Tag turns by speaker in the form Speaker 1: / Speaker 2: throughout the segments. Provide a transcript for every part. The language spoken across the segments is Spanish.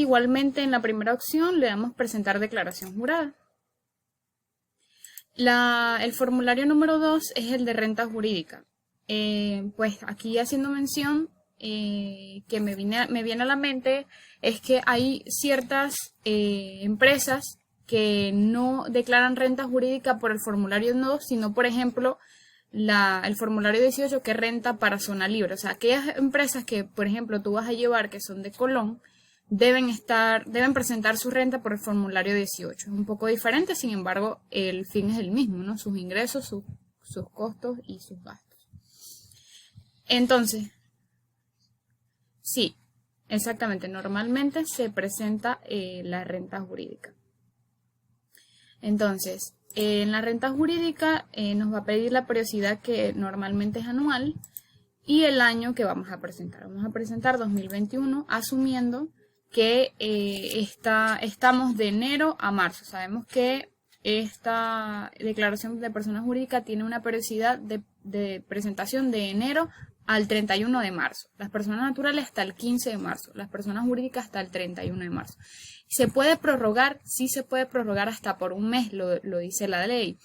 Speaker 1: igualmente en la primera opción le damos presentar declaración jurada. El formulario número 2 es el de renta jurídica. Pues aquí haciendo mención que me viene a la mente es que hay ciertas empresas que no declaran renta jurídica por el formulario 2, sino por ejemplo el formulario 18 que es renta para zona libre. O sea, aquellas empresas que por ejemplo tú vas a llevar que son de Colón deben presentar su renta por el formulario 18. Es un poco diferente, sin embargo el fin es el mismo, ¿no? Sus ingresos, sus costos y sus gastos. Entonces, sí, exactamente, normalmente se presenta la renta jurídica. Entonces, en la renta jurídica nos va a pedir la periodicidad que normalmente es anual y el año que vamos a presentar. Vamos a presentar 2021 asumiendo que estamos de enero a marzo. Sabemos que esta declaración de persona jurídica tiene una periodicidad de presentación de enero al 31 de marzo. Las personas naturales hasta el 15 de marzo. Las personas jurídicas hasta el 31 de marzo. ¿Se puede prorrogar? Sí se puede prorrogar hasta por un mes, lo dice la ley.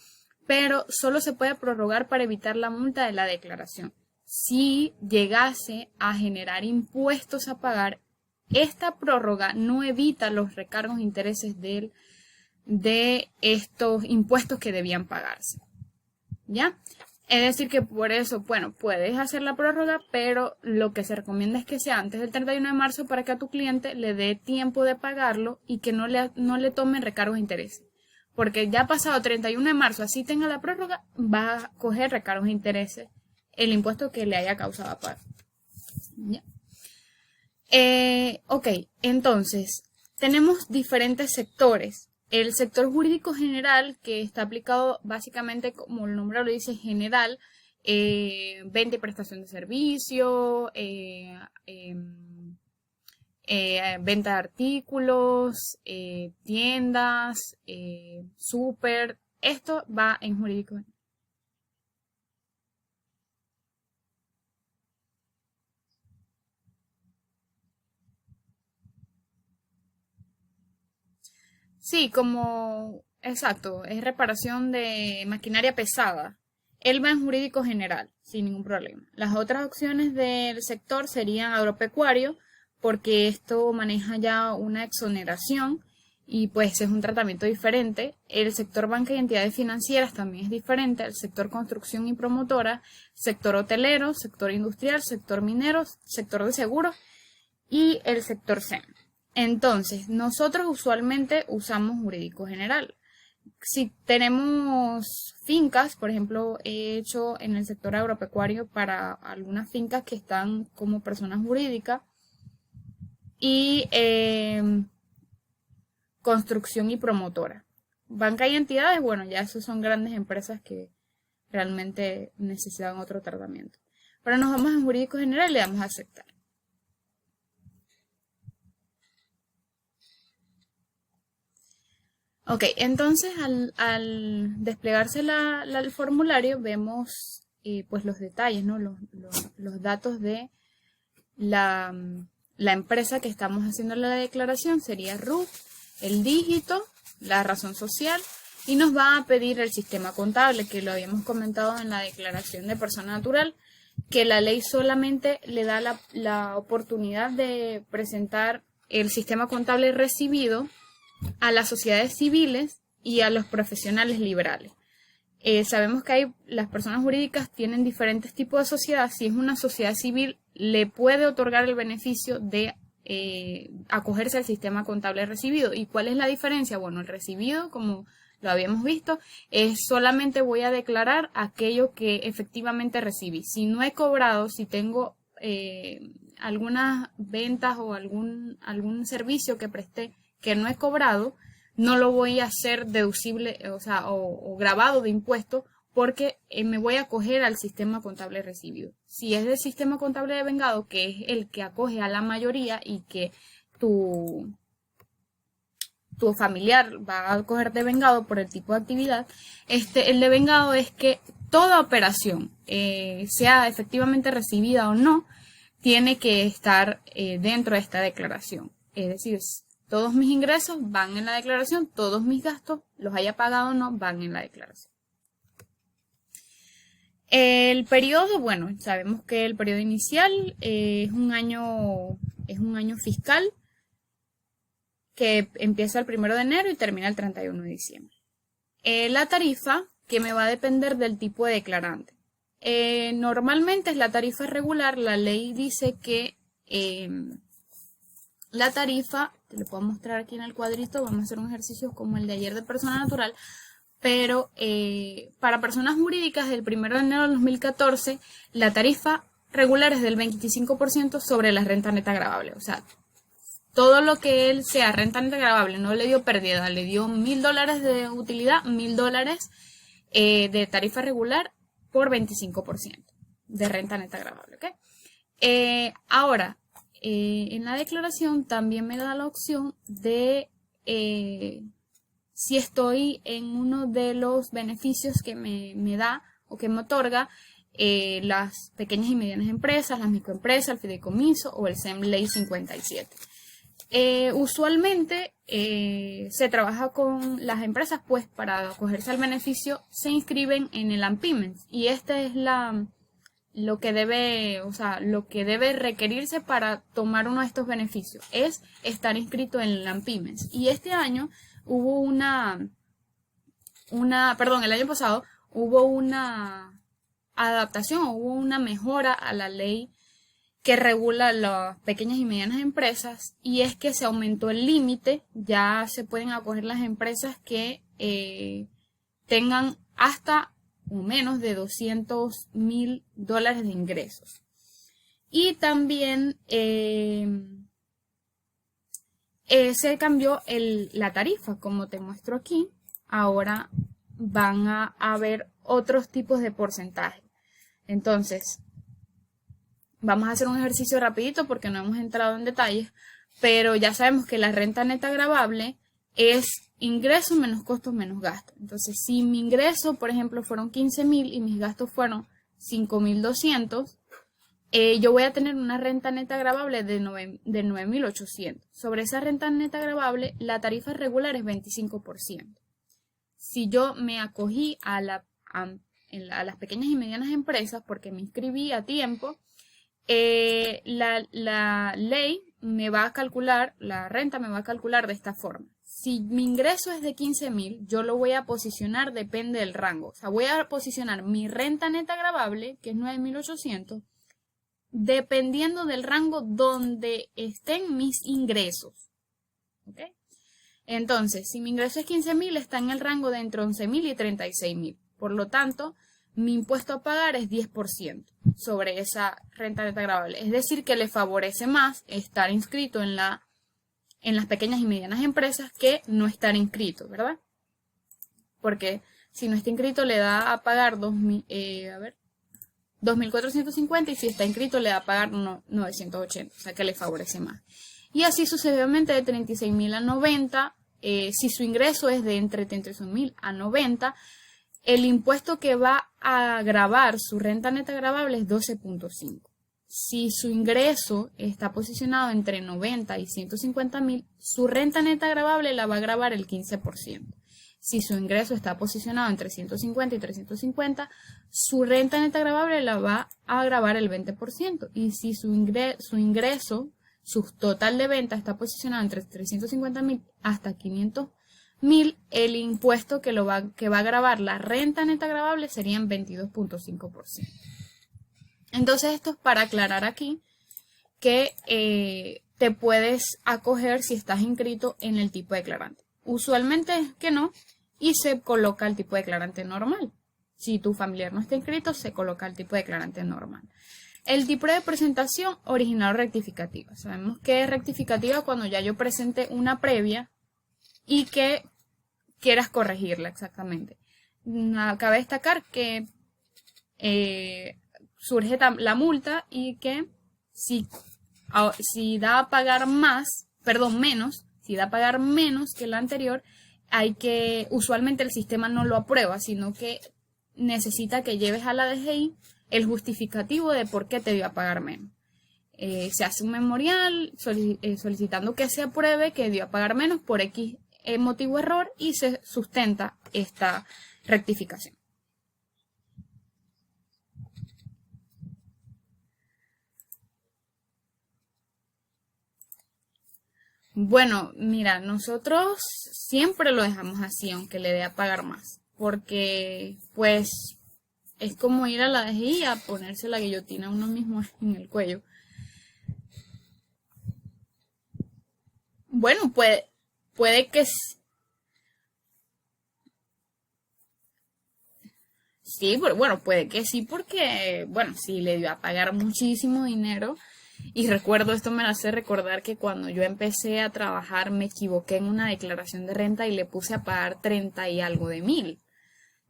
Speaker 1: Pero solo se puede prorrogar para evitar la multa de la declaración. Si llegase a generar impuestos a pagar, esta prórroga no evita los recargos e intereses de estos impuestos que debían pagarse. ¿Ya? Es decir que por eso, bueno, puedes hacer la prórroga, pero lo que se recomienda es que sea antes del 31 de marzo para que a tu cliente le dé tiempo de pagarlo y que no le tomen recargos e intereses. Porque ya pasado 31 de marzo, así tenga la prórroga, va a coger recargos e intereses el impuesto que le haya causado a pagar. ¿Ya? Ok, entonces, tenemos diferentes sectores. El sector jurídico general, que está aplicado básicamente, como el nombre lo dice, general, venta y prestación de servicio, venta de artículos, tiendas, súper. Esto va en jurídico general. Sí, exacto, es reparación de maquinaria pesada. Él va en jurídico general, sin ningún problema. Las otras opciones del sector serían agropecuario, porque esto maneja ya una exoneración y pues es un tratamiento diferente. El sector banca y entidades financieras también es diferente. El sector construcción y promotora, sector hotelero, sector industrial, sector minero, sector de seguros y el sector SEM. Entonces, nosotros usualmente usamos jurídico general. Si tenemos fincas, por ejemplo, he hecho en el sector agropecuario para algunas fincas que están como personas jurídicas y construcción y promotora. Banca y entidades, bueno, ya esos son grandes empresas que realmente necesitan otro tratamiento. Pero nos vamos en jurídico general y le damos a aceptar. Ok, entonces al desplegarse el formulario vemos pues los detalles, ¿no? Los datos de la empresa que estamos haciendo la declaración. Sería RUT, el dígito, la razón social y nos va a pedir el sistema contable, que lo habíamos comentado en la declaración de persona natural, que la ley solamente le da la oportunidad de presentar el sistema contable recibido a las sociedades civiles y a los profesionales liberales. Sabemos que las personas jurídicas tienen diferentes tipos de sociedad. Si es una sociedad civil, le puede otorgar el beneficio de acogerse al sistema contable recibido. ¿Y cuál es la diferencia? Bueno, el recibido, como lo habíamos visto, es solamente voy a declarar aquello que efectivamente recibí. Si no he cobrado, si tengo algunas ventas o algún servicio que presté que no he cobrado, no lo voy a hacer deducible, o grabado de impuesto, porque me voy a acoger al sistema contable recibido. Si es del sistema contable de vengado, que es el que acoge a la mayoría y que tu familiar va a acoger de vengado por el tipo de actividad, el de vengado es que toda operación, sea efectivamente recibida o no, tiene que estar dentro de esta declaración. Es decir, Todos mis ingresos van en la declaración, todos mis gastos, los haya pagado o no, van en la declaración. El periodo, bueno, sabemos que el periodo inicial es un año fiscal que empieza el 1 de enero y termina el 31 de diciembre. La tarifa, que me va a depender del tipo de declarante. Normalmente es la tarifa regular. La ley dice que la tarifa, te lo puedo mostrar aquí en el cuadrito, vamos a hacer un ejercicio como el de ayer de persona natural, pero para personas jurídicas del 1 de enero de 2014, la tarifa regular es del 25% sobre la renta neta gravable. O sea, todo lo que él sea renta neta gravable, no le dio pérdida, le dio $1.000 de utilidad, $1.000 de tarifa regular por 25% de renta neta gravable, ¿ok? Ahora, en la declaración también me da la opción de si estoy en uno de los beneficios que me da o que me otorga las pequeñas y medianas empresas, las microempresas, el fideicomiso o el SEM Ley 57. Usualmente se trabaja con las empresas, pues para acogerse al beneficio se inscriben en el ANPYME y esta es lo que debe requerirse para tomar uno de estos beneficios, es estar inscrito en el ANPYME. Y este año hubo el año pasado hubo una adaptación, hubo una mejora a la ley que regula las pequeñas y medianas empresas, y es que se aumentó el límite. Ya se pueden acoger las empresas que tengan hasta o menos de $200.000 de ingresos. Y también se cambió la tarifa, como te muestro aquí. Ahora van a haber otros tipos de porcentaje. Entonces, vamos a hacer un ejercicio rapidito porque no hemos entrado en detalles, pero ya sabemos que la renta neta gravable es ingreso menos costos menos gastos. Entonces, si mi ingreso, por ejemplo, fueron 15.000 y mis gastos fueron 5.200, yo voy a tener una renta neta gravable de 9.800. Sobre esa renta neta gravable, la tarifa regular es 25%. Si yo me acogí a las pequeñas y medianas empresas porque me inscribí a tiempo, la ley me va a calcular, la renta me va a calcular de esta forma. Si mi ingreso es de 15.000, yo lo voy a posicionar, depende del rango. O sea, voy a posicionar mi renta neta gravable, que es 9.800, dependiendo del rango donde estén mis ingresos. ¿Ok? Entonces, si mi ingreso es 15.000, está en el rango de entre 11.000 y 36.000. Por lo tanto, mi impuesto a pagar es 10% sobre esa renta neta gravable. Es decir, que le favorece más estar inscrito en las pequeñas y medianas empresas que no estar inscrito, ¿verdad? Porque si no está inscrito le da a pagar 2.450 y si está inscrito le da a pagar 980, o sea que le favorece más. Y así sucesivamente de 36.000 a 90, si su ingreso es de entre 36.000 a 90, el impuesto que va a gravar su renta neta gravable es 12.5. Si su ingreso está posicionado entre 90 y 150.000, su renta neta gravable la va a gravar el 15%. Si su ingreso está posicionado entre 150 y 350, su renta neta gravable la va a gravar el 20%. Y si su ingreso, su total de venta está posicionado entre 350.000 hasta 500.000, el impuesto que va a gravar la renta neta gravable serían 22.5%. Entonces esto es para aclarar aquí que te puedes acoger si estás inscrito en el tipo de declarante. Usualmente es que no, y se coloca el tipo de declarante normal. Si tu familiar no está inscrito, se coloca el tipo de declarante normal. El tipo de presentación, original o rectificativa. Sabemos que es rectificativa cuando ya yo presenté una previa y que quieras corregirla exactamente. Cabe destacar que surge la multa y que si da a pagar menos, si da a pagar menos que la anterior, usualmente el sistema no lo aprueba, sino que necesita que lleves a la DGI el justificativo de por qué te dio a pagar menos. se hace un memorial solicitando que se apruebe que dio a pagar menos por X motivo error y se sustenta esta rectificación. Bueno, mira, nosotros siempre lo dejamos así, aunque le dé a pagar más, porque pues es como ir a la DGI y a ponerse la guillotina a uno mismo en el cuello. Bueno, puede que sí, bueno, puede que sí, porque, bueno, sí, le dio a pagar muchísimo dinero. Y recuerdo, esto me hace recordar que cuando yo empecé a trabajar me equivoqué en una declaración de renta y le puse a pagar 30 y algo de mil.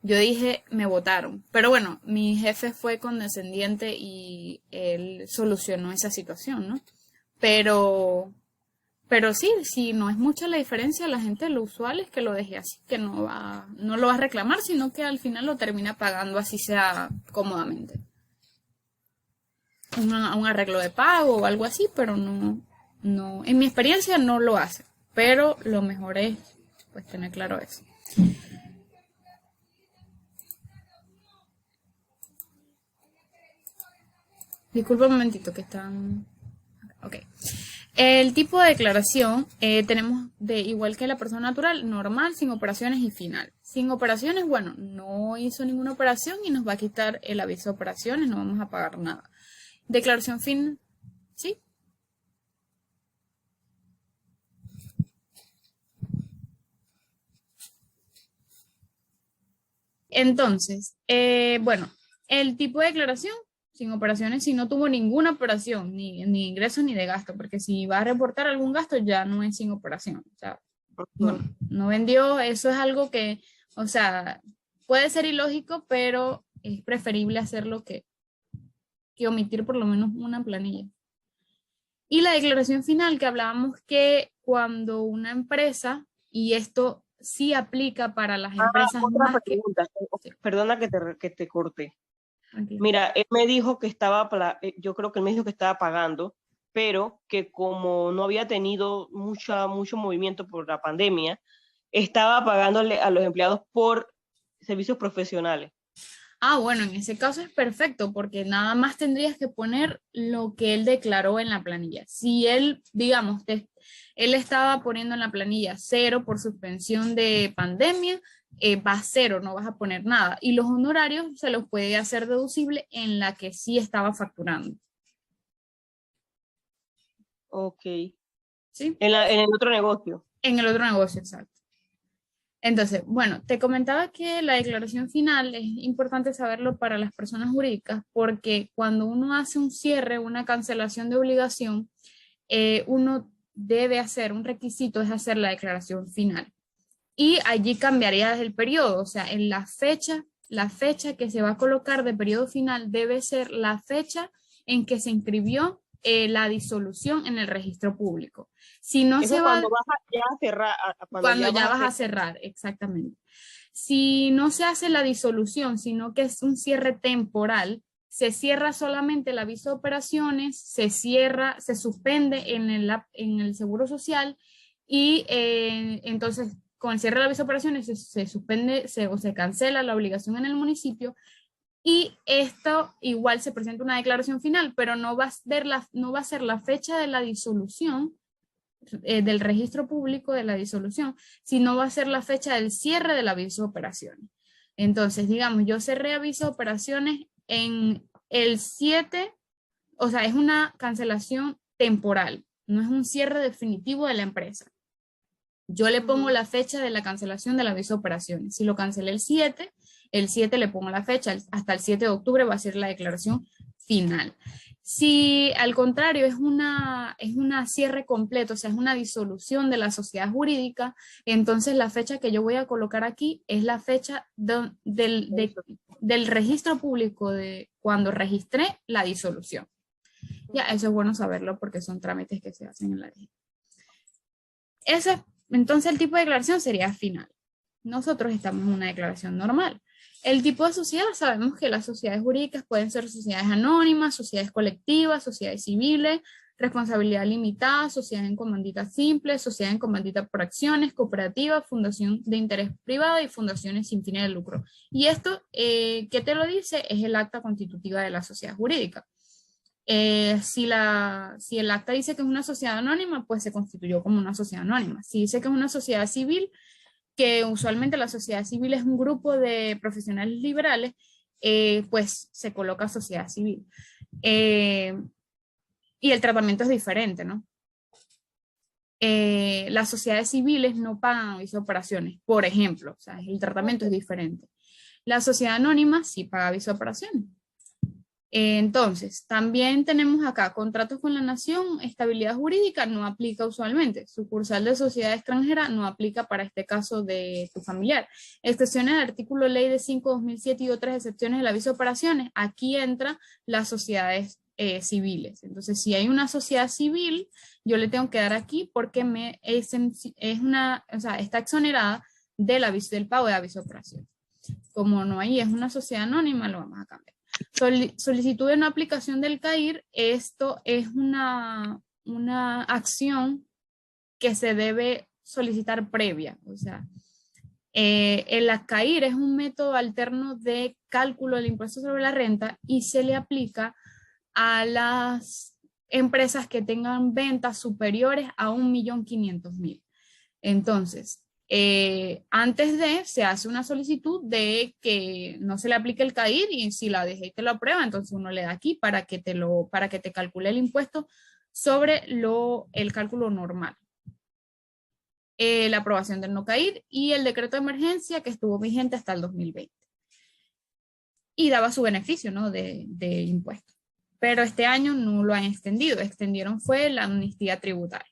Speaker 1: Yo dije, me votaron. Pero bueno, mi jefe fue condescendiente y él solucionó esa situación, ¿no? Pero, pero sí, si no es mucha la diferencia, la gente lo usual es que lo deje así, que no lo va a reclamar, sino que al final lo termina pagando así sea cómodamente. Un arreglo de pago o algo así, pero no, en mi experiencia no lo hace. Pero lo mejor es pues tener claro eso. Disculpa un momentito que están... Ok. El tipo de declaración tenemos de igual que la persona natural, normal, sin operaciones y final. Sin operaciones, bueno, no hizo ninguna operación y nos va a quitar el aviso de operaciones, no vamos a pagar nada. Declaración final, ¿sí? Entonces, bueno, el tipo de declaración sin operaciones, si no tuvo ninguna operación, ni ingresos ni de gasto, porque si va a reportar algún gasto ya no es sin operación. O sea, no vendió, eso es algo que, o sea, puede ser ilógico, pero es preferible hacerlo que omitir por lo menos una planilla. Y la declaración final que hablábamos que cuando una empresa, y esto sí aplica para las empresas
Speaker 2: Otra
Speaker 1: más
Speaker 2: pregunta.
Speaker 1: Sí.
Speaker 2: Perdona que te corte.
Speaker 1: Tranquilo.
Speaker 2: Mira, él me dijo que yo creo que él me dijo que estaba pagando, pero que como no había tenido mucho movimiento por la pandemia, estaba pagándole a los empleados por servicios profesionales.
Speaker 1: Ah, bueno, en ese caso es perfecto porque nada más tendrías que poner lo que él declaró en la planilla. Si él, digamos, él estaba poniendo en la planilla 0 por suspensión de pandemia, va a 0, no vas a poner nada. Y los honorarios se los puede hacer deducible en la que sí estaba facturando.
Speaker 2: Ok.
Speaker 1: ¿Sí?
Speaker 2: En el otro negocio.
Speaker 1: En el otro negocio, exacto. Entonces, bueno, te comentaba que la declaración final es importante saberlo para las personas jurídicas porque cuando uno hace un cierre, una cancelación de obligación, uno debe hacer, un requisito es hacer la declaración final. Y allí cambiaría el periodo, o sea, en la fecha que se va a colocar de periodo final debe ser la fecha en que se inscribió la disolución en el registro público. Si no
Speaker 2: Eso
Speaker 1: se
Speaker 2: es
Speaker 1: va,
Speaker 2: cuando vas ya a cerrar,
Speaker 1: cuando ya
Speaker 2: vas
Speaker 1: vas
Speaker 2: a
Speaker 1: a
Speaker 2: cerrar.
Speaker 1: cerrar, exactamente. Si no se hace la disolución, sino que es un cierre temporal, se cierra solamente el aviso de operaciones, se suspende en el Seguro Social y entonces con el cierre del aviso de operaciones se suspende o se cancela la obligación en el municipio y esto igual se presenta una declaración final, pero no va a ser la fecha de la disolución del registro público de la disolución, sino va a ser la fecha del cierre del aviso de operaciones. Entonces, digamos, yo cerré aviso de operaciones en el 7, o sea, es una cancelación temporal, no es un cierre definitivo de la empresa. Yo le pongo la fecha de la cancelación del aviso de operaciones. Si lo cancelé el 7 le pongo la fecha, hasta el 7 de octubre va a ser la declaración final. Si al contrario es una cierre completo, o sea, es una disolución de la sociedad jurídica, entonces la fecha que yo voy a colocar aquí es la fecha del registro público de cuando registré la disolución. Ya, eso es bueno saberlo porque son trámites que se hacen en la ley. Entonces el tipo de declaración sería final. Nosotros estamos en una declaración normal. El tipo de sociedad, sabemos que las sociedades jurídicas pueden ser sociedades anónimas, sociedades colectivas, sociedades civiles, responsabilidad limitada, sociedad en comandita simple, sociedad en comandita por acciones, cooperativa, fundación de interés privado y fundaciones sin fines de lucro. Y esto, ¿qué te lo dice? Es el acta constitutiva de la sociedad jurídica. Si el acta dice que es una sociedad anónima, pues se constituyó como una sociedad anónima. Si dice que es una sociedad civil, que usualmente la sociedad civil es un grupo de profesionales liberales, pues se coloca sociedad civil. Y el tratamiento es diferente, ¿no? Las sociedades civiles no pagan aviso de operaciones, por ejemplo, o sea, el tratamiento es diferente. La sociedad anónima sí paga aviso de operaciones. Entonces, también tenemos acá contratos con la nación, estabilidad jurídica no aplica usualmente, sucursal de sociedad extranjera no aplica para este caso de tu familiar. Excepciones del artículo ley de 5/2007 y otras excepciones del aviso de operaciones, aquí entra las sociedades civiles. Entonces, si hay una sociedad civil, yo le tengo que dar aquí porque está exonerada del aviso del pago de aviso de operaciones. Como no hay, es una sociedad anónima, lo vamos a cambiar. Solicitud de una aplicación del CAIR, esto es una acción que se debe solicitar previa. O sea, el CAIR es un método alterno de cálculo del impuesto sobre la renta y se le aplica a las empresas que tengan ventas superiores a 1.500.000. Entonces, antes de, se hace una solicitud de que no se le aplique el CAIR y si la DGI te lo aprueba, entonces uno le da aquí para que te calcule el impuesto sobre el cálculo normal. La aprobación del no CAIR y el decreto de emergencia que estuvo vigente hasta el 2020. Y daba su beneficio, ¿no? de impuesto. Pero este año no lo han extendido. Extendieron fue la amnistía tributaria.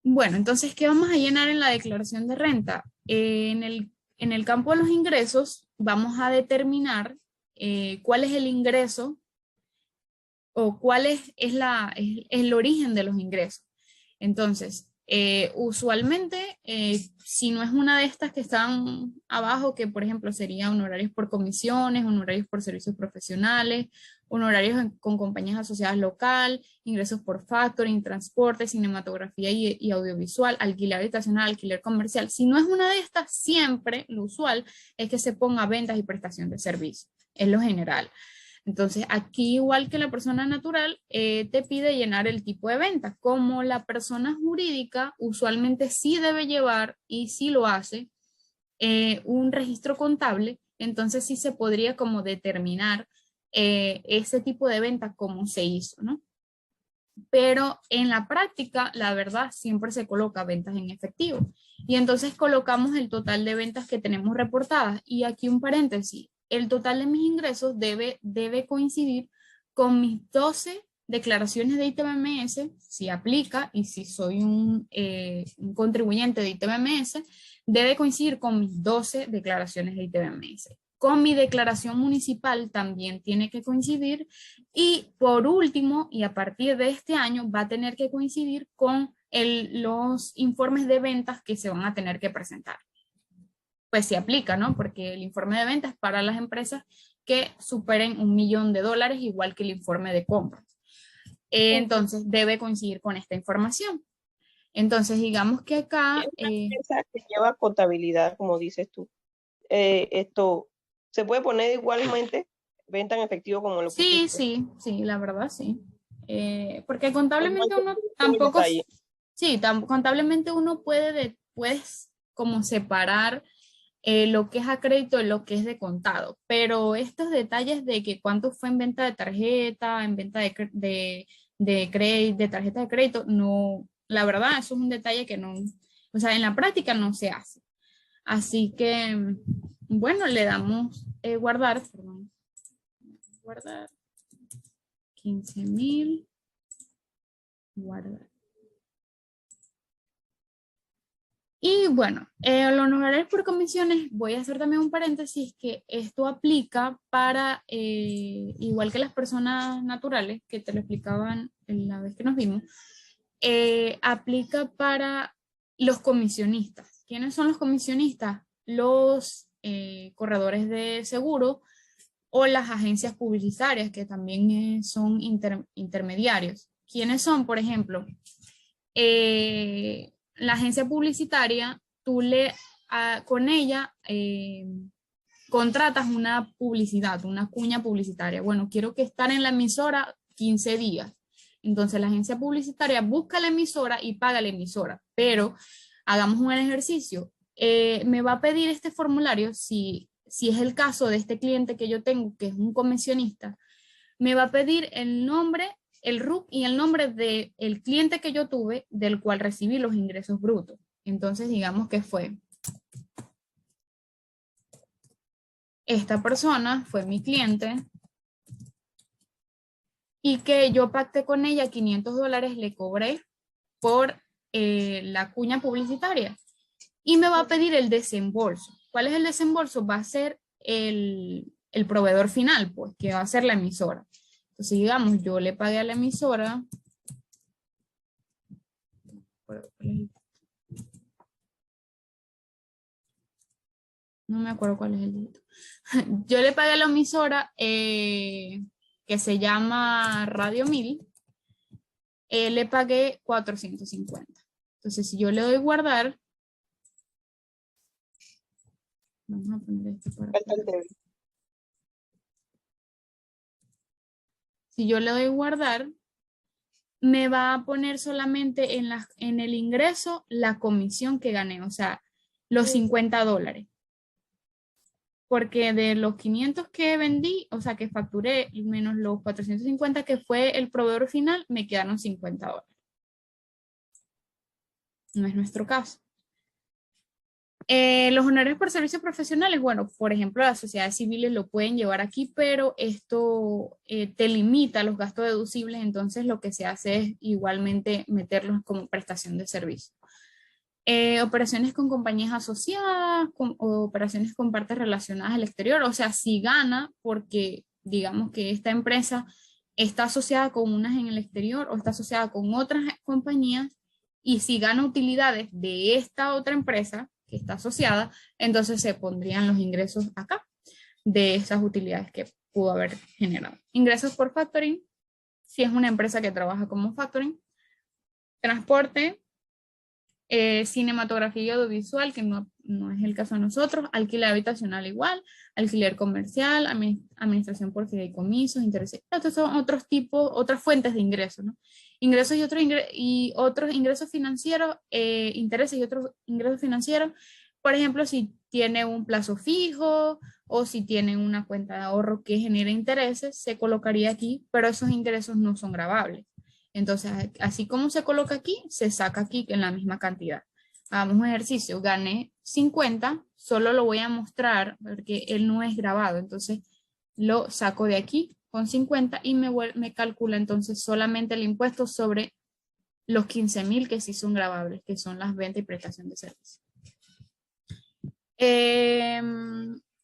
Speaker 1: Bueno, entonces, ¿qué vamos a llenar en la declaración de renta? En el campo de los ingresos vamos a determinar cuál es el ingreso o cuál es el origen de los ingresos. Entonces, usualmente, si no es una de estas que están abajo, que por ejemplo sería honorarios por comisiones, honorarios por servicios profesionales, honorarios con compañías asociadas local, ingresos por factoring, transporte, cinematografía y audiovisual, alquiler habitacional, alquiler comercial. Si no es una de estas, siempre lo usual es que se ponga ventas y prestación de servicio. Es lo general. Entonces, aquí, igual que la persona natural, te pide llenar el tipo de venta. Como la persona jurídica usualmente sí debe llevar, y sí lo hace, un registro contable, entonces sí se podría como determinar ese tipo de venta, cómo se hizo, ¿no? Pero en la práctica, la verdad, siempre se coloca ventas en efectivo. Y entonces colocamos el total de ventas que tenemos reportadas. Y aquí un paréntesis, el total de mis ingresos debe coincidir con mis 12 declaraciones de ITBMS, si aplica, y si soy un contribuyente de ITBMS, debe coincidir con mis 12 declaraciones de ITBMS. Con mi declaración municipal también tiene que coincidir y por último, y a partir de este año, va a tener que coincidir con los informes de ventas que se van a tener que presentar. Pues se aplica, ¿no? Porque el informe de ventas para las empresas que superen $1.000.000, igual que el informe de compras. Entonces, debe coincidir con esta información. Entonces, digamos que acá...
Speaker 2: Esa que lleva contabilidad, como dices tú. Esto se puede poner igualmente venta en efectivo como lo
Speaker 1: Sí,
Speaker 2: pusiste.
Speaker 1: sí, la verdad sí. Porque
Speaker 2: O no hay
Speaker 1: contablemente
Speaker 2: que
Speaker 1: uno
Speaker 2: meterse en el
Speaker 1: tampoco,
Speaker 2: detalle.
Speaker 1: sí, contablemente uno puedes como separar lo que es a crédito y lo que es de contado, pero estos detalles de que cuánto fue en venta de tarjeta, en venta de tarjeta de crédito, no, la verdad, eso es un detalle que no, o sea, en la práctica no se hace. Así que, bueno, le damos guardar, perdón, guardar 15.000, guardar. Y bueno, los honorarios por comisiones, voy a hacer también un paréntesis que esto aplica para, igual que las personas naturales, que te lo explicaban la vez que nos vimos, aplica para los comisionistas. ¿Quiénes son los comisionistas? Los corredores de seguro o las agencias publicitarias, que también son intermediarios. ¿Quiénes son? Por ejemplo, la agencia publicitaria, con ella contratas una publicidad, una cuña publicitaria. Bueno, quiero que estar en la emisora 15 días. Entonces la agencia publicitaria busca la emisora y paga la emisora. Pero hagamos un ejercicio. Me va a pedir este formulario, si es el caso de este cliente que yo tengo, que es un comisionista, me va a pedir el nombre, el RUC y el nombre del cliente que yo tuve, del cual recibí los ingresos brutos. Entonces digamos que fue esta persona, fue mi cliente, y que yo pacté con ella $500, le cobré por la cuña publicitaria. Y me va a pedir el desembolso. ¿Cuál es el desembolso? Va a ser el proveedor final, pues, que va a ser la emisora. Entonces, digamos, yo le pagué a la emisora. No me acuerdo cuál es el dígito. Yo le pagué a la emisora que se llama Radio 1000. Le pagué 450. Entonces, si yo le doy guardar, vamos a poner esto para acá. Si yo le doy guardar, me va a poner solamente en el ingreso la comisión que gané, o sea, los $50. Porque de los 500 que vendí, o sea, que facturé, menos los 450 que fue el proveedor final, me quedaron $50. No es nuestro caso. Los honorarios por servicios profesionales, bueno, por ejemplo, las sociedades civiles lo pueden llevar aquí, pero esto te limita los gastos deducibles, entonces lo que se hace es igualmente meterlos como prestación de servicio. Operaciones con compañías asociadas, o operaciones con partes relacionadas al exterior, o sea, si gana porque digamos que esta empresa está asociada con unas en el exterior o está asociada con otras compañías, y si gana utilidades de esta otra empresa que está asociada, entonces se pondrían los ingresos acá de esas utilidades que pudo haber generado. Ingresos por factoring, si es una empresa que trabaja como factoring. Transporte, cinematografía y audiovisual, que no es el caso de nosotros. Alquiler habitacional igual, alquiler comercial, administración por fideicomisos, intereses. Estos son otros tipos, otras fuentes de ingresos, ¿no? Ingresos y otros ingresos financieros, intereses y otros ingresos financieros. Por ejemplo, si tiene un plazo fijo o si tiene una cuenta de ahorro que genera intereses, se colocaría aquí, pero esos ingresos no son gravables. Entonces, así como se coloca aquí, se saca aquí en la misma cantidad. Hagamos un ejercicio, gané 50, solo lo voy a mostrar porque él no es grabado, entonces lo saco de aquí con 50 y me calcula entonces solamente el impuesto sobre los 15.000 que sí son grabables, que son las ventas y prestación de servicios.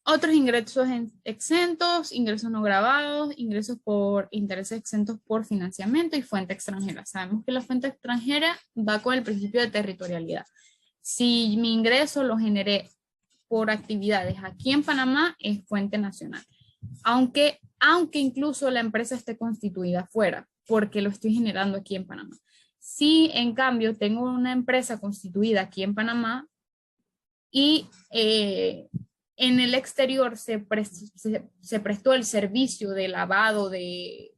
Speaker 1: Otros ingresos exentos, ingresos no grabados, ingresos por intereses exentos por financiamiento y fuente extranjera. Sabemos que la fuente extranjera va con el principio de territorialidad. Si mi ingreso lo generé por actividades aquí en Panamá, es fuente nacional. Aunque incluso la empresa esté constituida fuera, porque lo estoy generando aquí en Panamá. Si en cambio tengo una empresa constituida aquí en Panamá, y en el exterior se prestó el servicio de lavado, de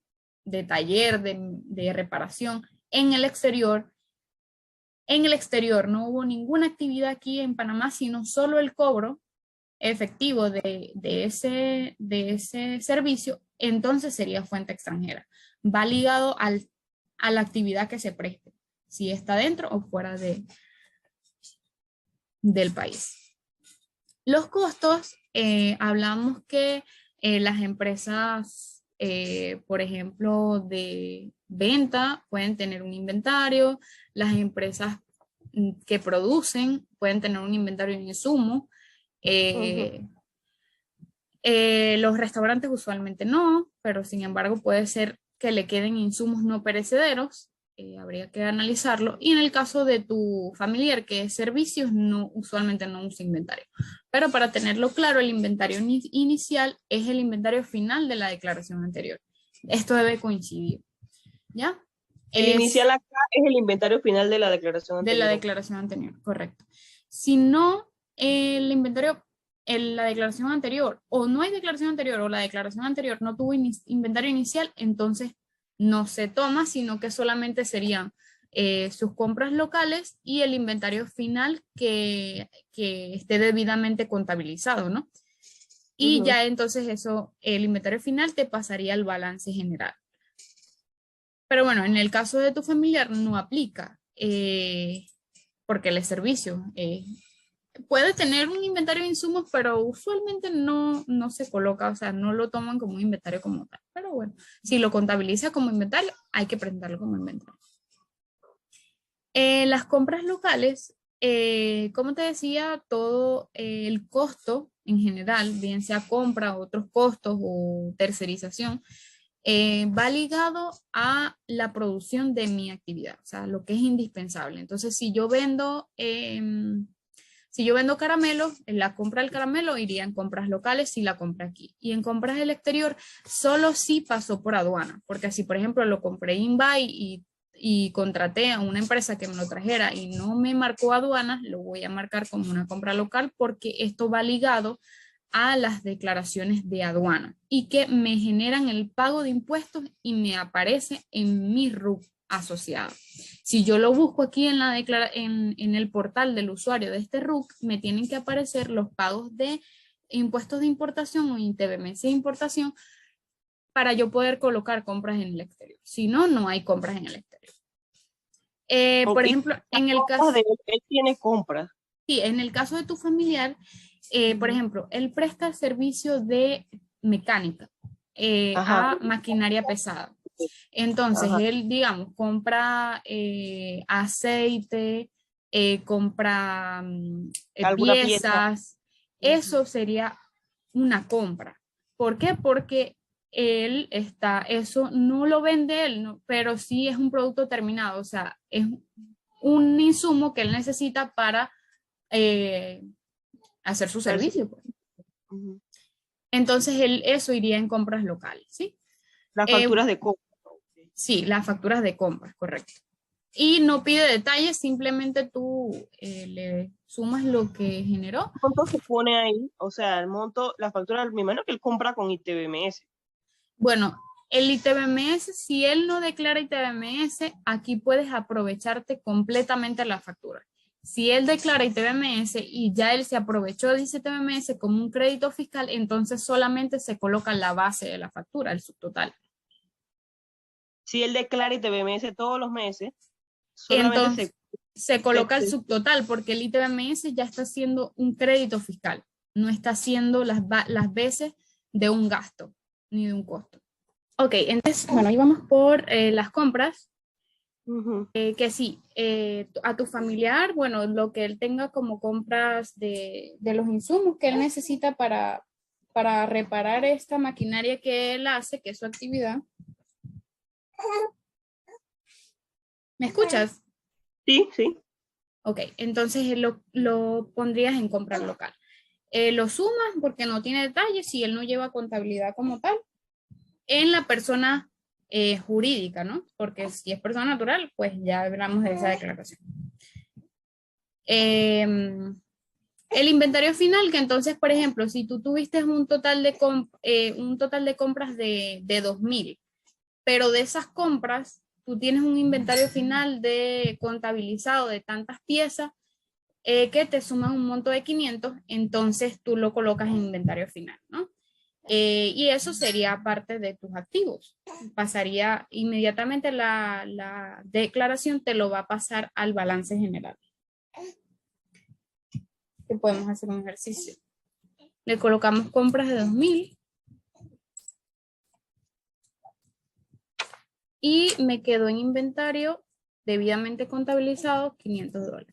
Speaker 1: taller, de reparación en el exterior. En el exterior no hubo ninguna actividad aquí en Panamá, sino solo el cobro efectivo de ese servicio, entonces sería fuente extranjera. Va ligado a la actividad que se preste, si está dentro o fuera del país. Los costos, hablamos que las empresas, por ejemplo, de venta pueden tener un inventario, las empresas que producen pueden tener un inventario en insumo, los restaurantes usualmente no, pero sin embargo puede ser que le queden insumos no perecederos habría que analizarlo. Y en el caso de tu familiar, que es servicios, no, usualmente no usa inventario. Pero para tenerlo claro, el inventario inicial es el inventario final de la declaración anterior. Esto debe coincidir, ¿ya?
Speaker 2: El inicial acá es el inventario final de la declaración
Speaker 1: de la
Speaker 2: anterior.
Speaker 1: declaración anterior, correcto. Si no, el inventario, la declaración anterior, o no hay declaración anterior, o la declaración anterior no tuvo inventario inicial, entonces no se toma, sino que solamente serían sus compras locales y el inventario final que esté debidamente contabilizado, ¿no? Y ya entonces eso, el inventario final te pasaría al balance general. Pero bueno, en el caso de tu familiar no aplica, porque él es servicio. Puede tener un inventario de insumos, pero usualmente no se coloca, o sea, no lo toman como un inventario como tal. Pero bueno, si lo contabiliza como inventario, hay que presentarlo como inventario. Las compras locales, como te decía, todo el costo en general, bien sea compra, otros costos o tercerización, va ligado a la producción de mi actividad, o sea, lo que es indispensable. Entonces, si yo vendo caramelos, en la compra del caramelo iría en compras locales si la compra aquí. Y en compras del exterior, solo si pasó por aduana, porque si, por ejemplo, lo compré in-buy y contraté a una empresa que me lo trajera y no me marcó aduanas, lo voy a marcar como una compra local porque esto va ligado a las declaraciones de aduana y que me generan el pago de impuestos y me aparece en mi RUC asociado. Si yo lo busco aquí en el portal del usuario de este RUC, me tienen que aparecer los pagos de impuestos de importación o ITBMS de importación para yo poder colocar compras en el exterior. Si no, no hay compras en el exterior. Por ejemplo, en el caso...
Speaker 2: Él tiene compras.
Speaker 1: Sí, en el caso de tu familiar, por ejemplo, él presta servicio de mecánica a maquinaria pesada. Entonces, él, digamos, compra aceite, compra
Speaker 2: ¿Alguna pieza?
Speaker 1: piezas. Eso sería una compra. ¿Por qué? Porque eso no lo vende él, ¿no? Pero sí es un producto terminado, o sea, es un insumo que él necesita para hacer su servicio, pues. Entonces, eso iría en compras locales, ¿sí?
Speaker 2: Las facturas de compra.
Speaker 1: Sí, las facturas de compras, correcto. Y no pide detalles, simplemente tú le sumas lo que generó.
Speaker 2: ¿El monto se pone ahí? O sea, el monto, la factura, me imagino que él compra con ITBMS.
Speaker 1: Bueno, el ITBMS, si él no declara ITBMS, aquí puedes aprovecharte completamente la factura. Si él declara ITBMS y ya él se aprovechó de ese ITBMS como un crédito fiscal, entonces solamente se coloca la base de la factura, el subtotal.
Speaker 2: Si él declara ITBMS todos los meses, solamente
Speaker 1: Entonces se coloca el subtotal porque el ITBMS ya está haciendo un crédito fiscal, no está haciendo las veces de un gasto ni de un costo. Ok, entonces, bueno, ahí vamos por las compras. Que sí, a tu familiar, bueno, lo que él tenga como compras de los insumos que él necesita para reparar esta maquinaria que él hace, que es su actividad. ¿Me escuchas?
Speaker 2: Sí, sí.
Speaker 1: Ok, entonces lo pondrías en comprar local. Lo sumas porque no tiene detalles si él no lleva contabilidad como tal en la persona jurídica, ¿no? Porque si es persona natural, pues ya hablamos de esa declaración. El inventario final, que entonces, por ejemplo, si tú tuviste un total de compras de 2.000, pero de esas compras, tú tienes un inventario final de contabilizado de tantas piezas que te suman un monto de 500, entonces tú lo colocas en inventario final, ¿no? Y eso sería parte de tus activos. Pasaría inmediatamente la declaración, te lo va a pasar al balance general. Que podemos hacer un ejercicio. Le colocamos compras de 2.000 y me quedó en inventario debidamente contabilizado $500.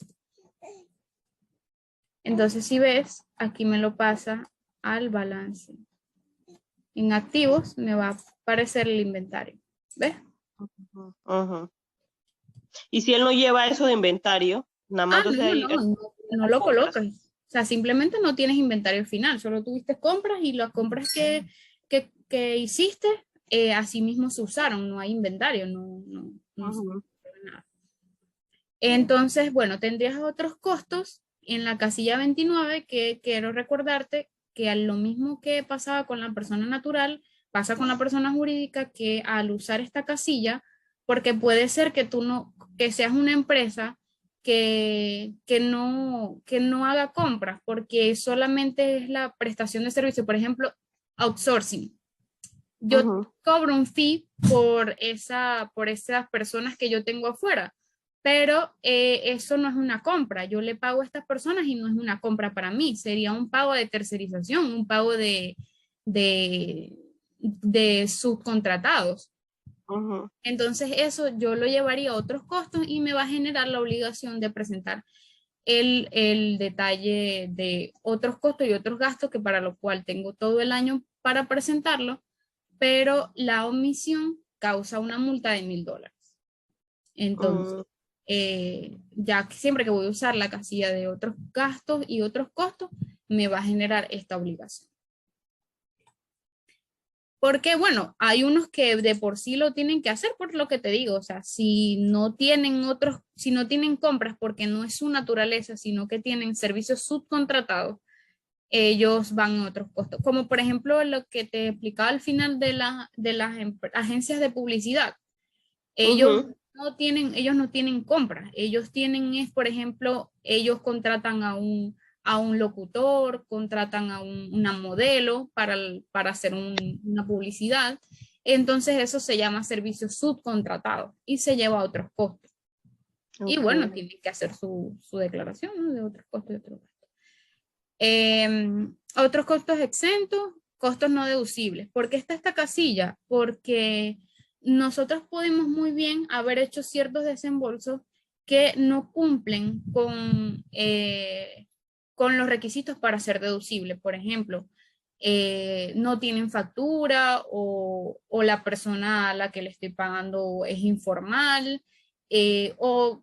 Speaker 1: Entonces, si ves, aquí me lo pasa al balance. En activos me va a aparecer el inventario. ¿Ves?
Speaker 2: Y si él no lleva eso de inventario, nada más entonces ahí
Speaker 1: no lo colocas. O sea, simplemente no tienes inventario final, solo tuviste compras y las compras que hiciste, así mismo se usaron, no hay inventario, no se nada. Entonces, bueno, tendrías otros costos en la casilla 29 que quiero recordarte que a lo mismo que pasaba con la persona natural, pasa con la persona jurídica que al usar esta casilla, porque puede ser que tú no, que seas una empresa que no haga compras, porque solamente es la prestación de servicio, por ejemplo, outsourcing. Yo cobro un fee por esas personas que yo tengo afuera, pero eso no es una compra. Yo le pago a estas personas y no es una compra para mí. Sería un pago de tercerización, un pago de subcontratados. Entonces eso yo lo llevaría a otros costos y me va a generar la obligación de presentar el detalle de otros costos y otros gastos que para lo cual tengo todo el año para presentarlo, pero la omisión causa una multa de $1,000. Entonces, ya siempre que voy a usar la casilla de otros gastos y otros costos, me va a generar esta obligación. Porque, bueno, hay unos que de por sí lo tienen que hacer por lo que te digo. O sea, si no tienen compras porque no es su naturaleza, sino que tienen servicios subcontratados, ellos van a otros costos. Como por ejemplo lo que te explicaba al final de las agencias de publicidad. Ellos no tienen compras. Ellos tienen, por ejemplo, ellos contratan a un locutor, contratan a una modelo para hacer una publicidad. Entonces eso se llama servicio subcontratado y se lleva a otros costos. Y bueno, tienen que hacer su declaración, ¿no? De otros costos y otros gastos. Otros costos exentos, costos no deducibles. ¿Por qué está esta casilla? Porque nosotros podemos muy bien haber hecho ciertos desembolsos que no cumplen con los requisitos para ser deducible. Por ejemplo, no tienen factura o la persona a la que le estoy pagando es informal, o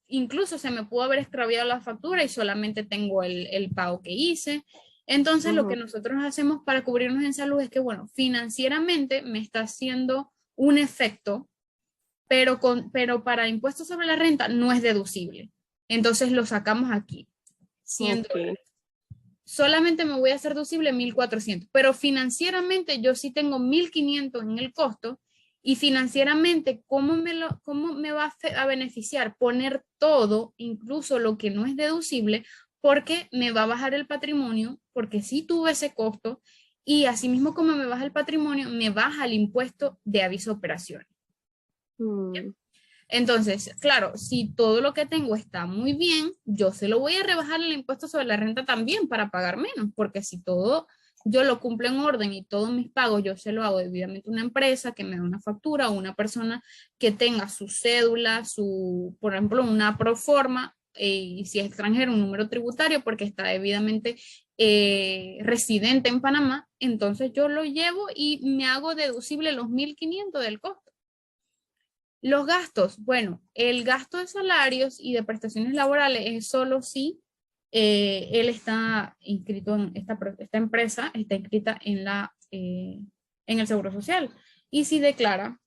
Speaker 1: incluso se me pudo haber extraviado la factura y solamente tengo el pago que hice. Entonces, lo que nosotros hacemos para cubrirnos en salud es que, bueno, financieramente me está haciendo un efecto, pero para impuestos sobre la renta no es deducible. Entonces, lo sacamos aquí. $100. Solamente me voy a hacer deducible 1,400, pero financieramente yo sí tengo 1,500 en el costo. Y financieramente, ¿cómo me va a beneficiar poner todo, incluso lo que no es deducible? Porque me va a bajar el patrimonio, porque sí tuve ese costo, y asimismo como me baja el patrimonio, me baja el impuesto de aviso de operaciones. Entonces, claro, si todo lo que tengo está muy bien, yo se lo voy a rebajar el impuesto sobre la renta también para pagar menos, porque si todo yo lo cumplo en orden y todos mis pagos yo se lo hago debidamente a una empresa que me da una factura o una persona que tenga su cédula, por ejemplo, una proforma, y si es extranjero, un número tributario porque está debidamente residente en Panamá, entonces yo lo llevo y me hago deducible los 1,500 del costo. Los gastos, bueno, el gasto de salarios y de prestaciones laborales es solo si él está inscrito en esta empresa, está inscrita en el Seguro Social. Y si declara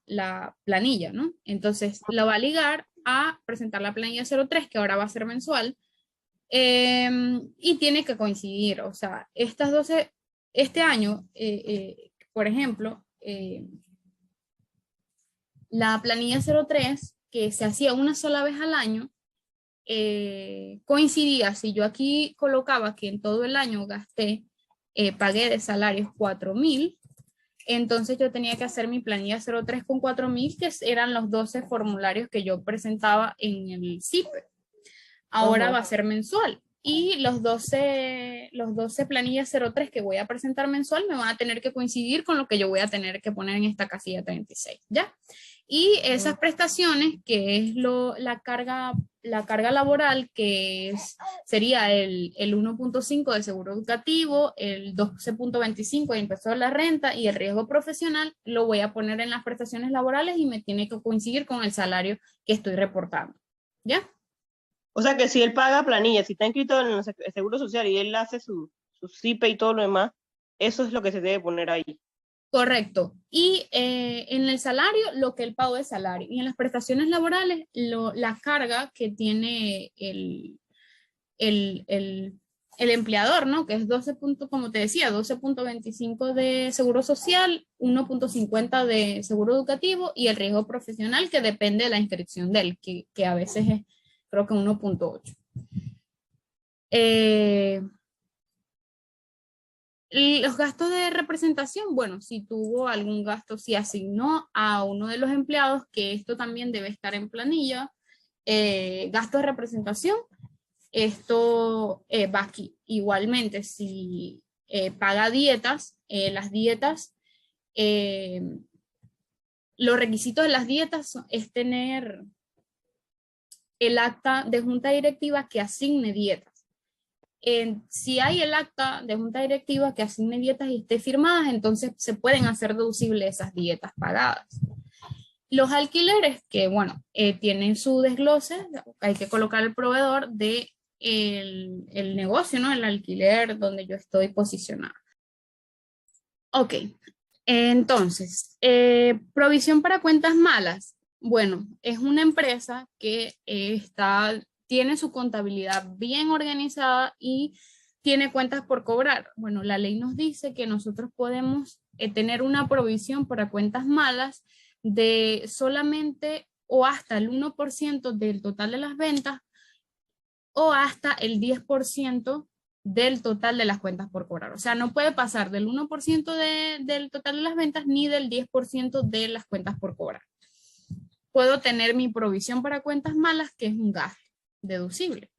Speaker 1: la planilla, ¿no? Entonces, la va a ligar a presentar la planilla 03, que ahora va a ser mensual, y tiene que coincidir. O sea, este año, por ejemplo, la planilla 03, que se hacía una sola vez al año, coincidía, si yo aquí colocaba que en todo el año pagué de salarios 4,000, entonces yo tenía que hacer mi planilla 03 con 4,000, que eran los 12 formularios que yo presentaba en el CIPE. Ahora va a ser mensual y los 12 planillas 03 que voy a presentar mensual me van a tener que coincidir con lo que yo voy a tener que poner en esta casilla 36, ¿ya? Y esas prestaciones, que es la carga laboral, sería el 1.5 de seguro educativo, el 12.25 de impuesto a la renta y el riesgo profesional, lo voy a poner en las prestaciones laborales y me tiene que coincidir con el salario que estoy reportando, ¿ya?
Speaker 2: O sea que si él paga planilla, si está inscrito en el Seguro Social y él hace su CIPE y todo lo demás, eso es lo que se debe poner ahí.
Speaker 1: Correcto. Y en el salario, lo que él pagó de salario. Y en las prestaciones laborales, la carga que tiene el, el, el empleador, ¿no? Que es 12 puntos, como te decía, 12.25 de seguro social, 1.50 de seguro educativo y el riesgo profesional, que depende de la inscripción de él, que a veces es, creo que 1.8. Y los gastos de representación, bueno, si tuvo algún gasto, si asignó a uno de los empleados, que esto también debe estar en planilla, gastos de representación, esto va aquí. Igualmente, si paga dietas, las dietas, los requisitos de las dietas es tener el acta de junta directiva que asigne dietas. Si hay el acta de junta directiva que asigne dietas y esté firmada, entonces se pueden hacer deducibles esas dietas pagadas. Los alquileres, que bueno, tienen su desglose, hay que colocar el proveedor de el negocio, ¿no? El alquiler donde yo estoy posicionada. Ok, entonces, provisión para cuentas malas. Bueno, es una empresa que tiene su contabilidad bien organizada y tiene cuentas por cobrar. Bueno, la ley nos dice que nosotros podemos tener una provisión para cuentas malas de solamente o hasta el 1% del total de las ventas o hasta el 10% del total de las cuentas por cobrar. O sea, no puede pasar del 1% del total de las ventas ni del 10% de las cuentas por cobrar. Puedo tener mi provisión para cuentas malas, que es un gasto deducible.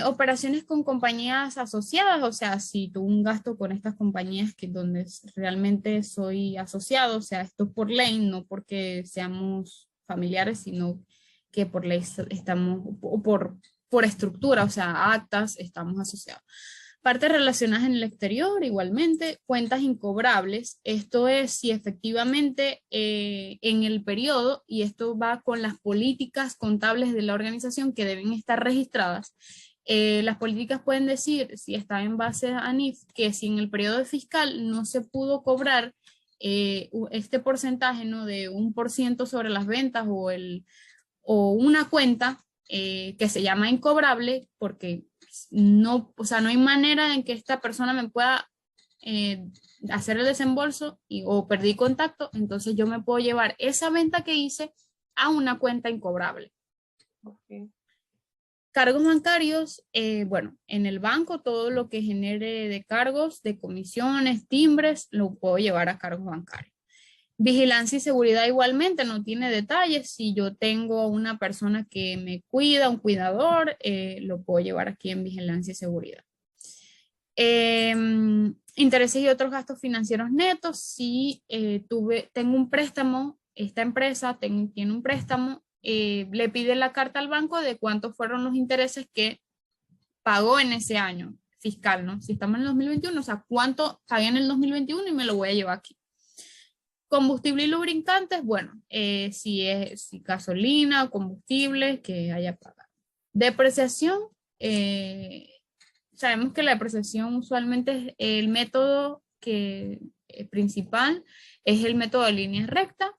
Speaker 1: Operaciones con compañías asociadas, o sea, si tuve un gasto con estas compañías donde realmente soy asociado, o sea, esto por ley, no porque seamos familiares, sino que por ley estamos, o por estructura, o sea, actas, estamos asociados. Partes relacionadas en el exterior, igualmente, cuentas incobrables, esto es si efectivamente en el periodo, y esto va con las políticas contables de la organización que deben estar registradas, las políticas pueden decir, si está en base a ANIF, que si en el periodo fiscal no se pudo cobrar este porcentaje, ¿no? De 1% sobre las ventas o una cuenta que se llama incobrable, porque no, o sea, no hay manera en que esta persona me pueda hacer el desembolso o perdí contacto, entonces yo me puedo llevar esa venta que hice a una cuenta incobrable.
Speaker 2: Okay.
Speaker 1: Cargos bancarios, bueno, en el banco todo lo que genere de cargos, de comisiones, timbres, lo puedo llevar a cargos bancarios. Vigilancia y seguridad igualmente, no tiene detalles. Si yo tengo una persona que me cuida, un cuidador, lo puedo llevar aquí en vigilancia y seguridad. Intereses y otros gastos financieros netos. Si tengo un préstamo, esta empresa tiene un préstamo, le pide la carta al banco de cuántos fueron los intereses que pagó en ese año fiscal, ¿no? Si estamos en el 2021, o sea, cuánto pagué en el 2021 y me lo voy a llevar aquí. Combustible y lubricantes, bueno, si gasolina, combustible que haya pagado. Depreciación, sabemos que la depreciación usualmente es el método principal, es el método de línea recta,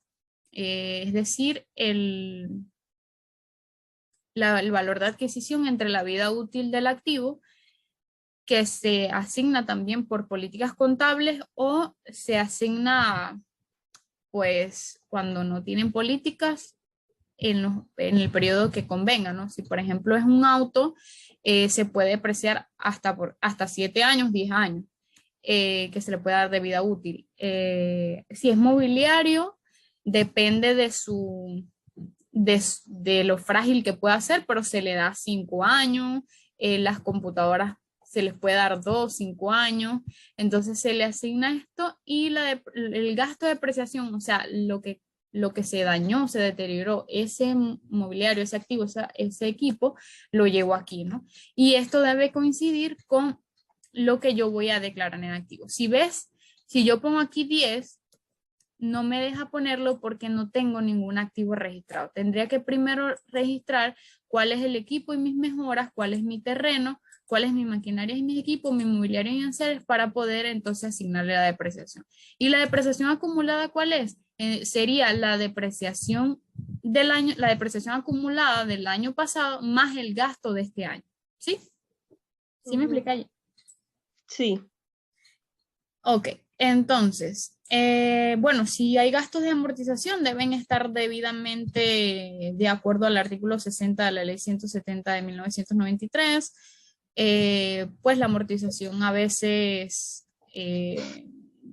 Speaker 1: es decir, el valor de adquisición entre la vida útil del activo, que se asigna también por políticas contables o se asigna pues cuando no tienen políticas en el periodo que convenga, ¿no? Si por ejemplo es un auto, se puede depreciar hasta 7 años, 10 años, que se le puede dar de vida útil. Si es mobiliario, depende de de lo frágil que pueda ser, pero se le da 5 años, las computadoras se les puede dar 2, 5 años, entonces se le asigna esto y el gasto de depreciación, o sea, lo que se dañó, se deterioró, ese mobiliario, ese activo, ese equipo, lo llevo aquí, ¿no? Y esto debe coincidir con lo que yo voy a declarar en activo. Si ves, si yo pongo aquí 10, no me deja ponerlo porque no tengo ningún activo registrado. Tendría que primero registrar cuál es el equipo y mis mejoras, cuál es mi terreno, cuál es mi maquinaria y mis equipos, mi mobiliario y enseres para poder entonces asignarle la depreciación. ¿Y la depreciación acumulada cuál es? Sería la depreciación del año, la depreciación acumulada del año pasado más el gasto de este año. ¿Sí? ¿Sí me explica ahí?
Speaker 2: Sí.
Speaker 1: Ok, entonces, bueno, si hay gastos de amortización, deben estar debidamente de acuerdo al artículo 60 de la ley 170 de 1993. Pues la amortización a veces,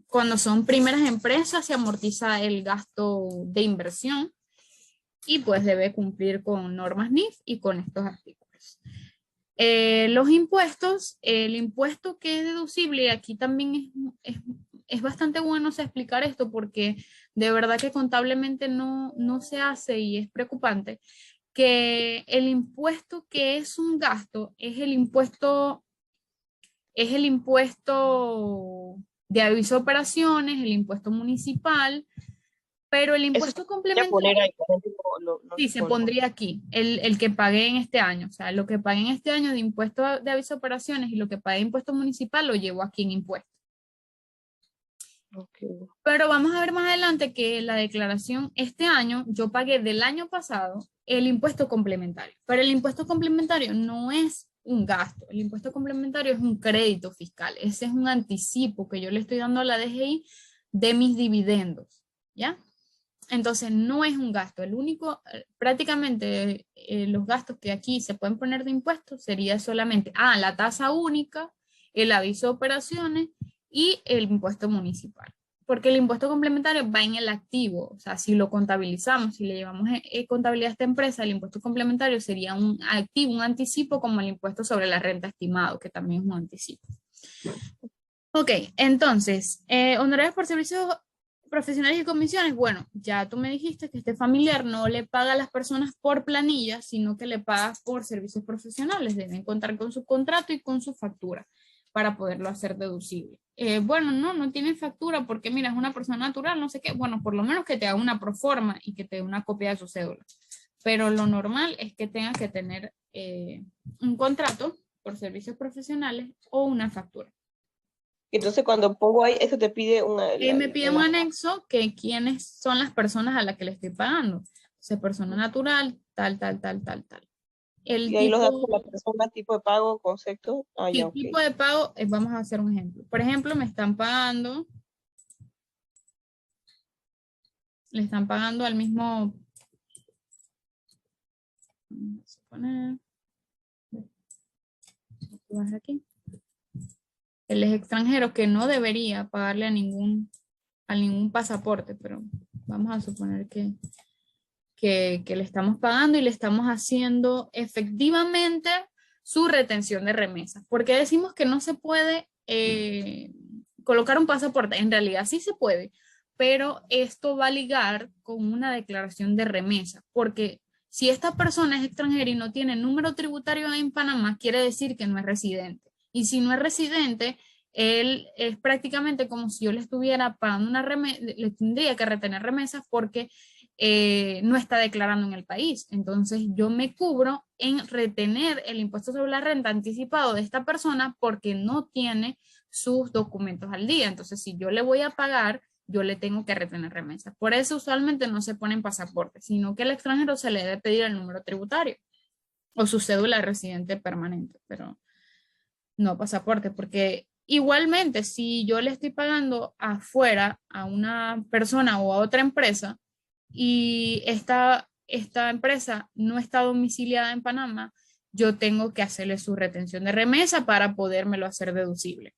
Speaker 1: cuando son primeras empresas, se amortiza el gasto de inversión y pues debe cumplir con normas NIF y con estos artículos. Los impuestos, el impuesto que es deducible, y aquí también es bastante bueno explicar esto porque de verdad que contablemente no se hace y es preocupante, que el impuesto que es un gasto es el impuesto de aviso de operaciones, el impuesto municipal, pero el
Speaker 2: Eso
Speaker 1: impuesto
Speaker 2: voy a poner
Speaker 1: complementario
Speaker 2: ahí, la gente no
Speaker 1: sí, se
Speaker 2: pone.
Speaker 1: pondría aquí, el que pagué en este año, o sea, lo que pagué en este año de impuesto de aviso de operaciones y lo que pagué de impuesto municipal lo llevo aquí en impuesto.
Speaker 2: Okay.
Speaker 1: Pero vamos a ver más adelante que la declaración este año, yo pagué del año pasado el impuesto complementario, pero el impuesto complementario no es un gasto, el impuesto complementario es un crédito fiscal, ese es un anticipo que yo le estoy dando a la DGI de mis dividendos, ¿ya? Entonces, no es un gasto. El único, prácticamente los gastos que aquí se pueden poner de impuestos sería solamente, la tasa única, el aviso de operaciones y el impuesto municipal. Porque el impuesto complementario va en el activo. O sea, si lo contabilizamos, si le llevamos contabilidad a esta empresa, el impuesto complementario sería un activo, un anticipo como el impuesto sobre la renta estimado, que también es un anticipo. Ok, entonces, honorarios por servicios profesionales y comisiones. Bueno, ya tú me dijiste que este familiar no le paga a las personas por planilla, sino que le paga por servicios profesionales. Deben contar con su contrato y con su factura para poderlo hacer deducible. Bueno, no tiene factura porque, mira, es una persona natural, no sé qué. Bueno, por lo menos que te haga una proforma y que te dé una copia de su cédula. Pero lo normal es que tenga que tener un contrato por servicios profesionales o una factura.
Speaker 2: Entonces, cuando pongo ahí, eso te pide
Speaker 1: Me pide un anexo que quiénes son las personas a las que le estoy pagando. O sea, persona natural, tal. El
Speaker 2: y ahí los datos de la
Speaker 1: tipo,
Speaker 2: persona, tipo de pago, concepto. Ah, ya,
Speaker 1: sí,
Speaker 2: ok.
Speaker 1: tipo de pago, vamos a hacer un ejemplo. Por ejemplo, le están pagando al mismo, vamos a suponer, aquí, él es extranjero que no debería pagarle a ningún pasaporte, pero vamos a suponer que le estamos pagando y le estamos haciendo efectivamente su retención de remesas. ¿Por qué decimos que no se puede colocar un pasaporte? En realidad sí se puede, pero esto va a ligar con una declaración de remesa, porque si esta persona es extranjera y no tiene número tributario en Panamá, quiere decir que no es residente. Y si no es residente, él es prácticamente como si yo le estuviera pagando una remesa, le tendría que retener remesas porque no está declarando en el país. Entonces yo me cubro en retener el impuesto sobre la renta anticipado de esta persona porque no tiene sus documentos al día. Entonces si yo le voy a pagar, yo le tengo que retener remesas. Por eso usualmente no se pone en pasaporte, sino que al extranjero se le debe pedir el número tributario o su cédula de residente permanente, pero no pasaporte, porque igualmente si yo le estoy pagando afuera a una persona o a otra empresa, y esta empresa no está domiciliada en Panamá, yo tengo que hacerle su retención de remesa para podérmelo hacer deducible.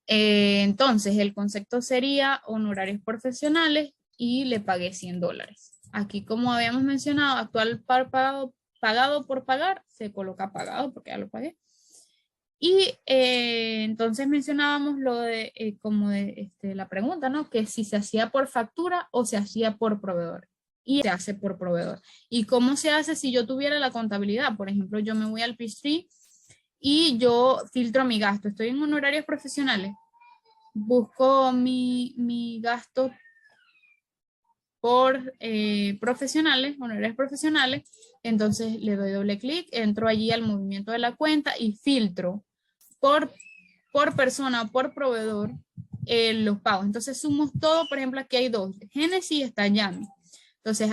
Speaker 1: Entonces, el concepto sería honorarios profesionales y le pagué $100. Aquí, como habíamos mencionado, actual pagado por pagar, se coloca pagado porque ya lo pagué. Y entonces mencionábamos lo de, como de la pregunta, ¿no? Que si se hacía por factura o se hacía por proveedor. Y se hace por proveedor. ¿Y cómo se hace si yo tuviera la contabilidad? Por ejemplo, yo me voy al Peachtree y yo filtro mi gasto. Estoy en honorarios profesionales. Busco mi gasto por profesionales, honorarios profesionales. Entonces le doy doble clic, entro allí al movimiento de la cuenta y filtro por, por persona o por proveedor los pagos. Entonces sumo todo, por ejemplo, aquí hay dos, Genesis y está Yami. Entonces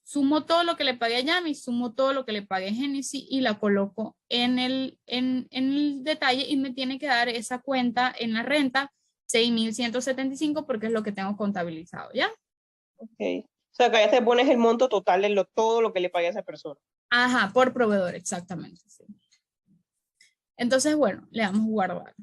Speaker 1: sumo todo lo que le pagué a Yami, sumo todo lo que le pagué a Genesis y la coloco en el detalle y me tiene que dar esa cuenta en la renta 6.175 porque es lo que tengo contabilizado, ¿ya?
Speaker 2: Okay. O sea, que ya te pones el monto total de todo lo que le pague a esa persona.
Speaker 1: Ajá, por proveedor, exactamente. Sí. Entonces, bueno, le damos guardar.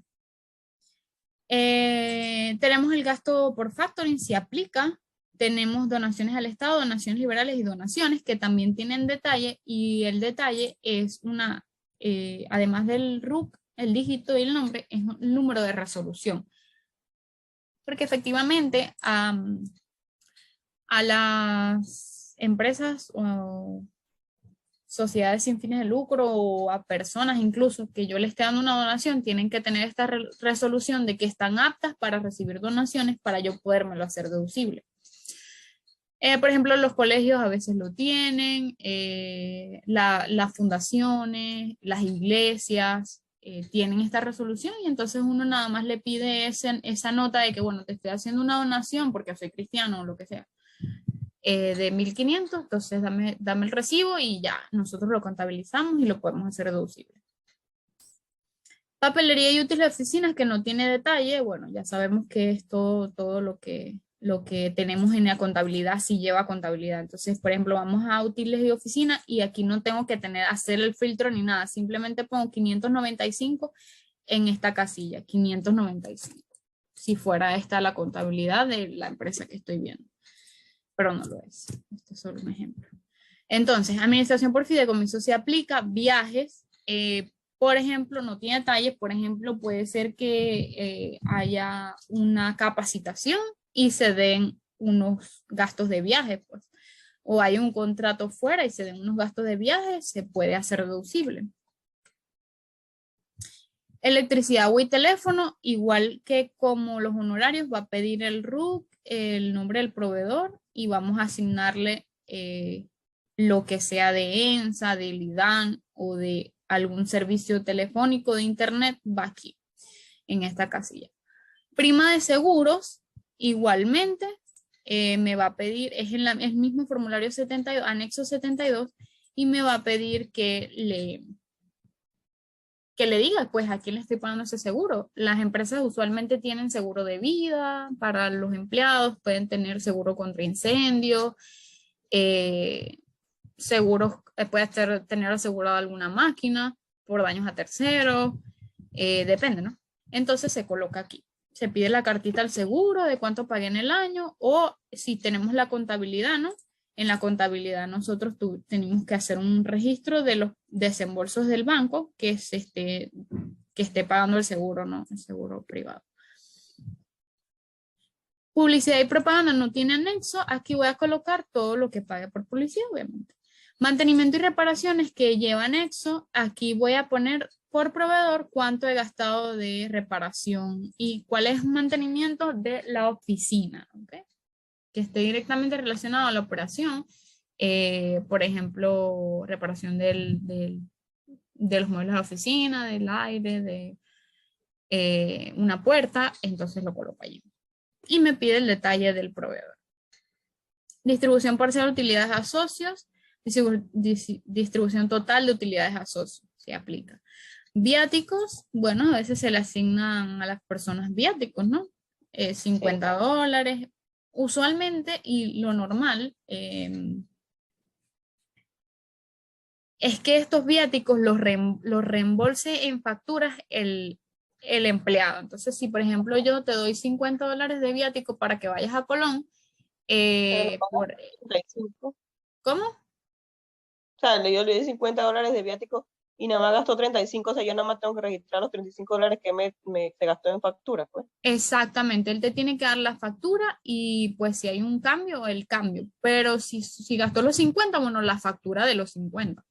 Speaker 1: Tenemos el gasto por factoring, si aplica. Tenemos donaciones al Estado, donaciones liberales y donaciones que también tienen detalle y el detalle es además del RUC, el dígito y el nombre, es un número de resolución. Porque efectivamente a las empresas o sociedades sin fines de lucro o a personas incluso que yo le esté dando una donación, tienen que tener esta resolución de que están aptas para recibir donaciones para yo podérmelo hacer deducible. Por ejemplo, los colegios a veces lo tienen, las fundaciones, las iglesias tienen esta resolución y entonces uno nada más le pide esa nota de que, bueno, te estoy haciendo una donación porque soy cristiano o lo que sea. De 1.500, entonces dame el recibo y ya, nosotros lo contabilizamos y lo podemos hacer deducible. Papelería y útiles de oficinas que no tiene detalle, bueno, ya sabemos que es todo lo que tenemos en la contabilidad, si lleva contabilidad. Entonces, por ejemplo, vamos a útiles y oficina y aquí no tengo que hacer el filtro ni nada, simplemente pongo 595 en esta casilla, 595, si fuera esta la contabilidad de la empresa que estoy viendo. Pero no lo es. Esto es solo un ejemplo. Entonces, administración por fideicomiso se aplica, viajes, por ejemplo, no tiene detalles, por ejemplo, puede ser que haya una capacitación y se den unos gastos de viaje, pues, o hay un contrato fuera y se den unos gastos de viaje, se puede hacer deducible. Electricidad, agua y teléfono, igual que como los honorarios, va a pedir el RUC, el nombre del proveedor y vamos a asignarle lo que sea de ENSA, de LIDAN o de algún servicio telefónico de internet, va aquí, en esta casilla. Prima de seguros, igualmente, me va a pedir, es el mismo formulario 72, anexo 72, y me va a pedir que le diga, pues, a quién le estoy pagando ese seguro. Las empresas usualmente tienen seguro de vida para los empleados, pueden tener seguro contra incendios, seguros, puede tener asegurado alguna máquina por daños a terceros, depende, ¿no? Entonces se coloca aquí. Se pide la cartita al seguro de cuánto pagué en el año o si tenemos la contabilidad, ¿no? En la contabilidad nosotros tenemos que hacer un registro de los desembolsos del banco que esté pagando el seguro, ¿no? El seguro privado. Publicidad y propaganda no tiene anexo. Aquí voy a colocar todo lo que pague por publicidad, obviamente. Mantenimiento y reparaciones que lleva anexo. Aquí voy a poner por proveedor cuánto he gastado de reparación y cuál es mantenimiento de la oficina, ¿ok? Que esté directamente relacionado a la operación. Por ejemplo, reparación de los muebles de la oficina, del aire, de una puerta, entonces lo coloco allí. Y me pide el detalle del proveedor. Distribución parcial de utilidades a socios, distribución total de utilidades a socios, se aplica. Viáticos, bueno, a veces se le asignan a las personas viáticos, ¿no? $50. Usualmente, y lo normal, es que estos viáticos los reembolse en facturas el empleado. Entonces, si por ejemplo yo te doy $50 de viático para que vayas a Colón,
Speaker 2: Pero no pagas
Speaker 1: por,
Speaker 2: 35.
Speaker 1: ¿cómo?
Speaker 2: O sea, yo le di $50 de viático y nada más gastó 35, o sea, yo nada más tengo que registrar los $35 que se gastó en factura, pues.
Speaker 1: Exactamente, él te tiene que dar la factura y pues si hay un cambio, el cambio. Pero si gastó los 50, bueno, la factura de los 50.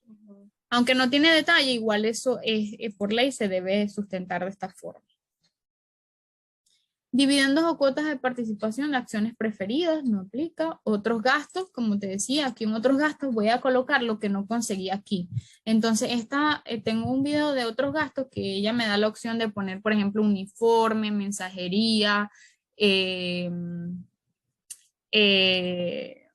Speaker 2: Ujú.
Speaker 1: Aunque no tiene detalle, igual eso por ley se debe sustentar de esta forma. Dividendos o cuotas de participación de acciones preferidas, no aplica. Otros gastos, como te decía, aquí en otros gastos voy a colocar lo que no conseguí aquí. Entonces, tengo un video de otros gastos que ella me da la opción de poner, por ejemplo, uniforme, mensajería, eh, eh,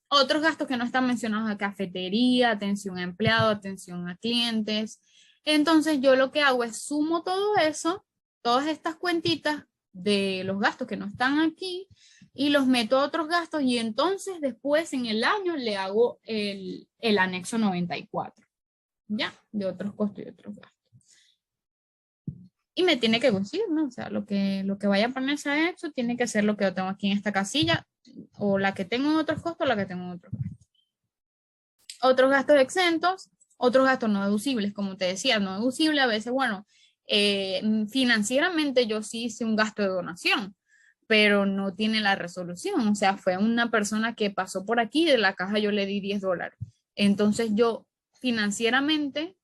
Speaker 1: otros gastos que no están mencionados de cafetería, atención a empleados, atención a clientes. Entonces, yo lo que hago es sumo todo eso, todas estas cuentitas de los gastos que no están aquí y los meto a otros gastos y entonces después en el año le hago el anexo 94, ¿ya? De otros costos y otros gastos. Y me tiene que coincidir, ¿no? O sea, lo que vaya a ponerse a eso tiene que ser lo que yo tengo aquí en esta casilla o la que tengo en otros costos o la que tengo en otros gastos. Otros gastos exentos, otros gastos no deducibles, como te decía, no deducible a veces, bueno, financieramente yo sí hice un gasto de donación, pero no tiene la resolución, o sea, fue una persona que pasó por aquí, de la caja yo le di $10. Entonces yo financieramente,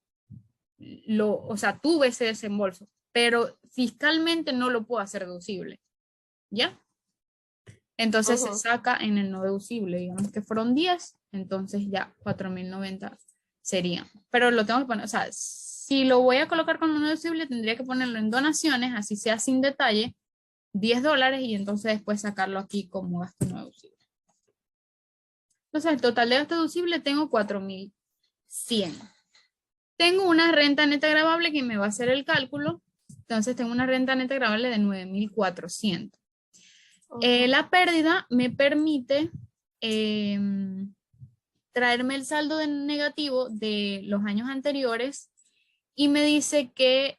Speaker 1: o sea, tuve ese desembolso, pero fiscalmente no lo puedo hacer deducible, ¿ya? Entonces se
Speaker 2: Ujú.
Speaker 1: saca en el no deducible, digamos que fueron 10, entonces ya 4.090 serían. Pero lo tengo que poner, o sea, si lo voy a colocar como no deducible, tendría que ponerlo en donaciones, así sea sin detalle, $10 y entonces después sacarlo aquí como gasto no deducible. Entonces el total de gasto deducible tengo 4.100. Tengo una renta neta gravable que me va a hacer el cálculo, entonces tengo una renta neta gravable de 9.400.
Speaker 2: Ujú.
Speaker 1: La pérdida me permite eh, traerme el saldo negativo de los años anteriores y me dice que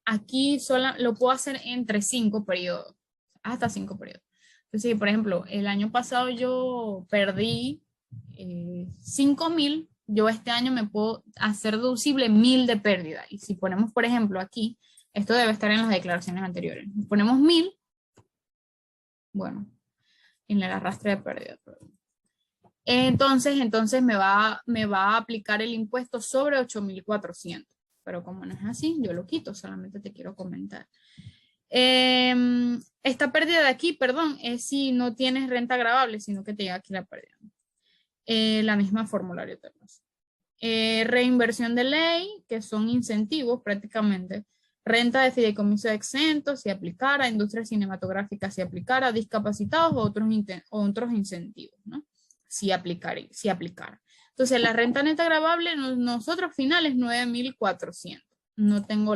Speaker 1: aquí lo puedo hacer entre 5 periodos, hasta 5 periodos. Entonces, por ejemplo, el año pasado yo perdí 5.000, yo este año me puedo hacer deducible 1.000 de pérdida. Y si ponemos, por ejemplo, aquí, esto debe estar en las declaraciones anteriores, ponemos 1.000, bueno, en el arrastre de pérdida, perdón. Entonces me va a aplicar el impuesto sobre 8.400. Pero como no es así, yo lo quito, solamente te quiero comentar. Esta pérdida de aquí, perdón, es si no tienes renta gravable, sino que te llega aquí la pérdida. La misma formulario tenemos. Reinversión de ley, que son incentivos prácticamente. Renta de fideicomiso exento, si aplicara, industria cinematográfica, si aplicara, discapacitados o otros incentivos, ¿no? Si aplicara. Entonces, la renta neta gravable, nosotros finales 9.400. No tengo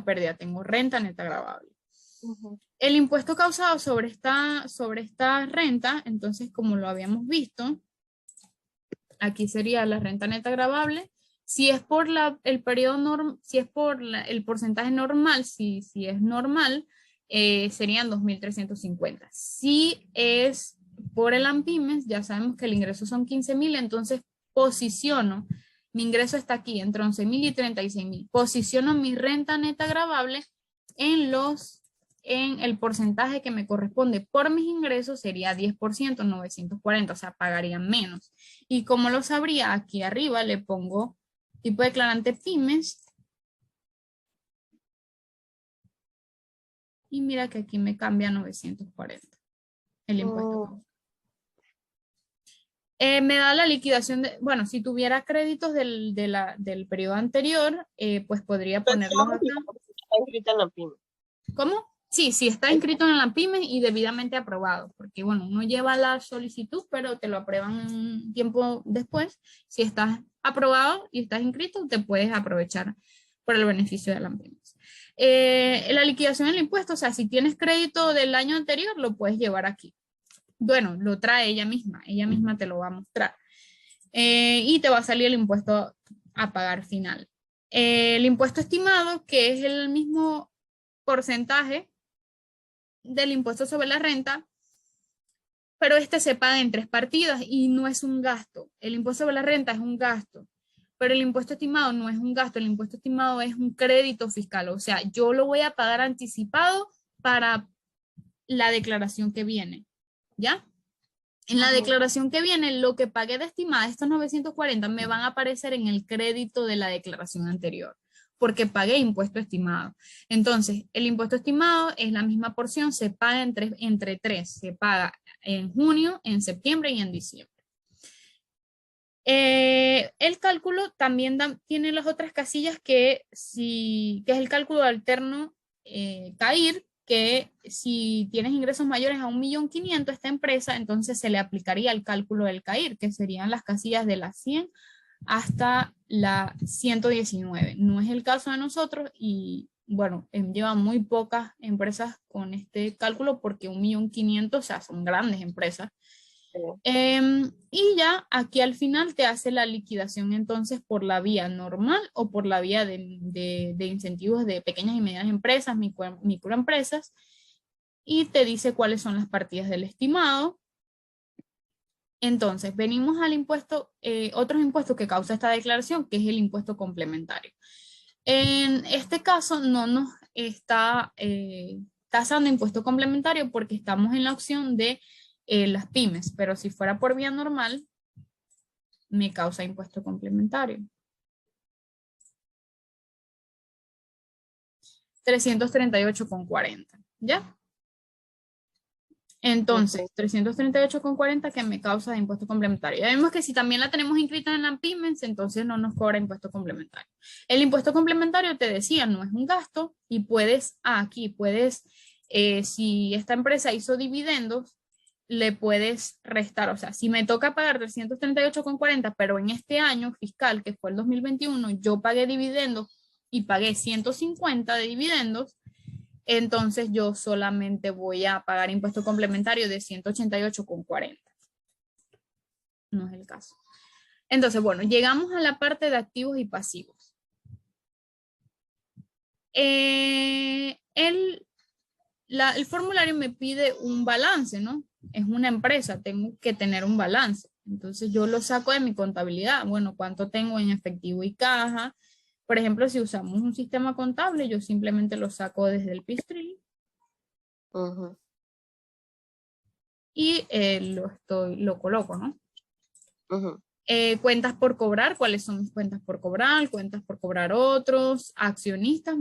Speaker 1: pérdida, tengo renta neta gravable.
Speaker 2: Ujú.
Speaker 1: El impuesto causado sobre esta renta, entonces, como lo habíamos visto, aquí sería la renta neta gravable. Si es por el periodo si es por el porcentaje normal, si es normal, serían 2.350. Si es por el AMPIMES, ya sabemos que el ingreso son 15.000, entonces posiciono, mi ingreso está aquí entre 11.000 y 36.000. Posiciono mi renta neta gravable en el porcentaje que me corresponde por mis ingresos, sería 10%, 940, o sea, pagarían menos. ¿Y como lo sabría? Aquí arriba le pongo tipo declarante pymes. Y mira que aquí me cambia 940 el impuesto.
Speaker 2: Mm.
Speaker 1: Me da la liquidación de, bueno, si tuviera créditos del periodo anterior, pues podría ponerlos
Speaker 2: Pensamos que
Speaker 1: acá.
Speaker 2: está inscrita en la PYME.
Speaker 1: ¿Cómo? Sí, sí está inscrito en la PYME y debidamente aprobado, porque bueno, uno lleva la solicitud, pero te lo aprueban un tiempo después. Si estás aprobado y estás inscrito, te puedes aprovechar por el beneficio de la PYME. La liquidación del impuesto, o sea, si tienes crédito del año anterior, lo puedes llevar aquí. Bueno, lo trae ella misma te lo va a mostrar. Y te va a salir el impuesto a pagar final. El impuesto estimado, que es el mismo porcentaje del impuesto sobre la renta, pero este se paga en 3 partidas y no es un gasto. El impuesto sobre la renta es un gasto, pero el impuesto estimado no es un gasto, el impuesto estimado es un crédito fiscal, o sea, yo lo voy a pagar anticipado para la declaración que viene, ¿ya? En la declaración que viene, lo que pagué de estimada, estos 940, me van a aparecer en el crédito de la declaración anterior, porque pagué impuesto estimado. Entonces, el impuesto estimado es la misma porción, se paga entre tres, se paga en junio, en septiembre y en diciembre. El cálculo también tiene las otras casillas que es el cálculo alterno CAIR, que si tienes ingresos mayores a 1.500.000 esta empresa, entonces se le aplicaría el cálculo del CAIR, que serían las casillas de la 100 hasta la 119. No es el caso de nosotros y bueno, llevan muy pocas empresas con este cálculo porque 1.500.000, o sea, son grandes empresas. Y ya aquí al final te hace la liquidación entonces por la vía normal o por la vía de incentivos de pequeñas y medianas empresas, microempresas, y te dice cuáles son las partidas del estimado. Entonces, venimos al impuesto, otros impuestos que causa esta declaración, que es el impuesto complementario. En este caso no nos está tasando impuesto complementario porque estamos en la opción de las pymes, pero si fuera por vía normal, me causa impuesto complementario. 338,40, ¿ya? Entonces, 338,40 que me causa de impuesto complementario. Ya vemos que si también la tenemos inscrita en la pymes, entonces no nos cobra impuesto complementario. El impuesto complementario, te decía, no es un gasto y puedes, si esta empresa hizo dividendos, le puedes restar, o sea, si me toca pagar 338,40, pero en este año fiscal, que fue el 2021, yo pagué dividendos y pagué 150 de dividendos, entonces yo solamente voy a pagar impuesto complementario de 188,40. No es el caso. Entonces, bueno, llegamos a la parte de activos y pasivos. El formulario me pide un balance, ¿no? Es una empresa, tengo que tener un balance. Entonces yo lo saco de mi contabilidad. Bueno, ¿cuánto tengo en efectivo y caja? Por ejemplo, si usamos un sistema contable, yo simplemente lo saco desde el Pistril. Y lo coloco, ¿no? Cuentas por cobrar, ¿cuáles son mis cuentas por cobrar? Cuentas por cobrar otros, accionistas,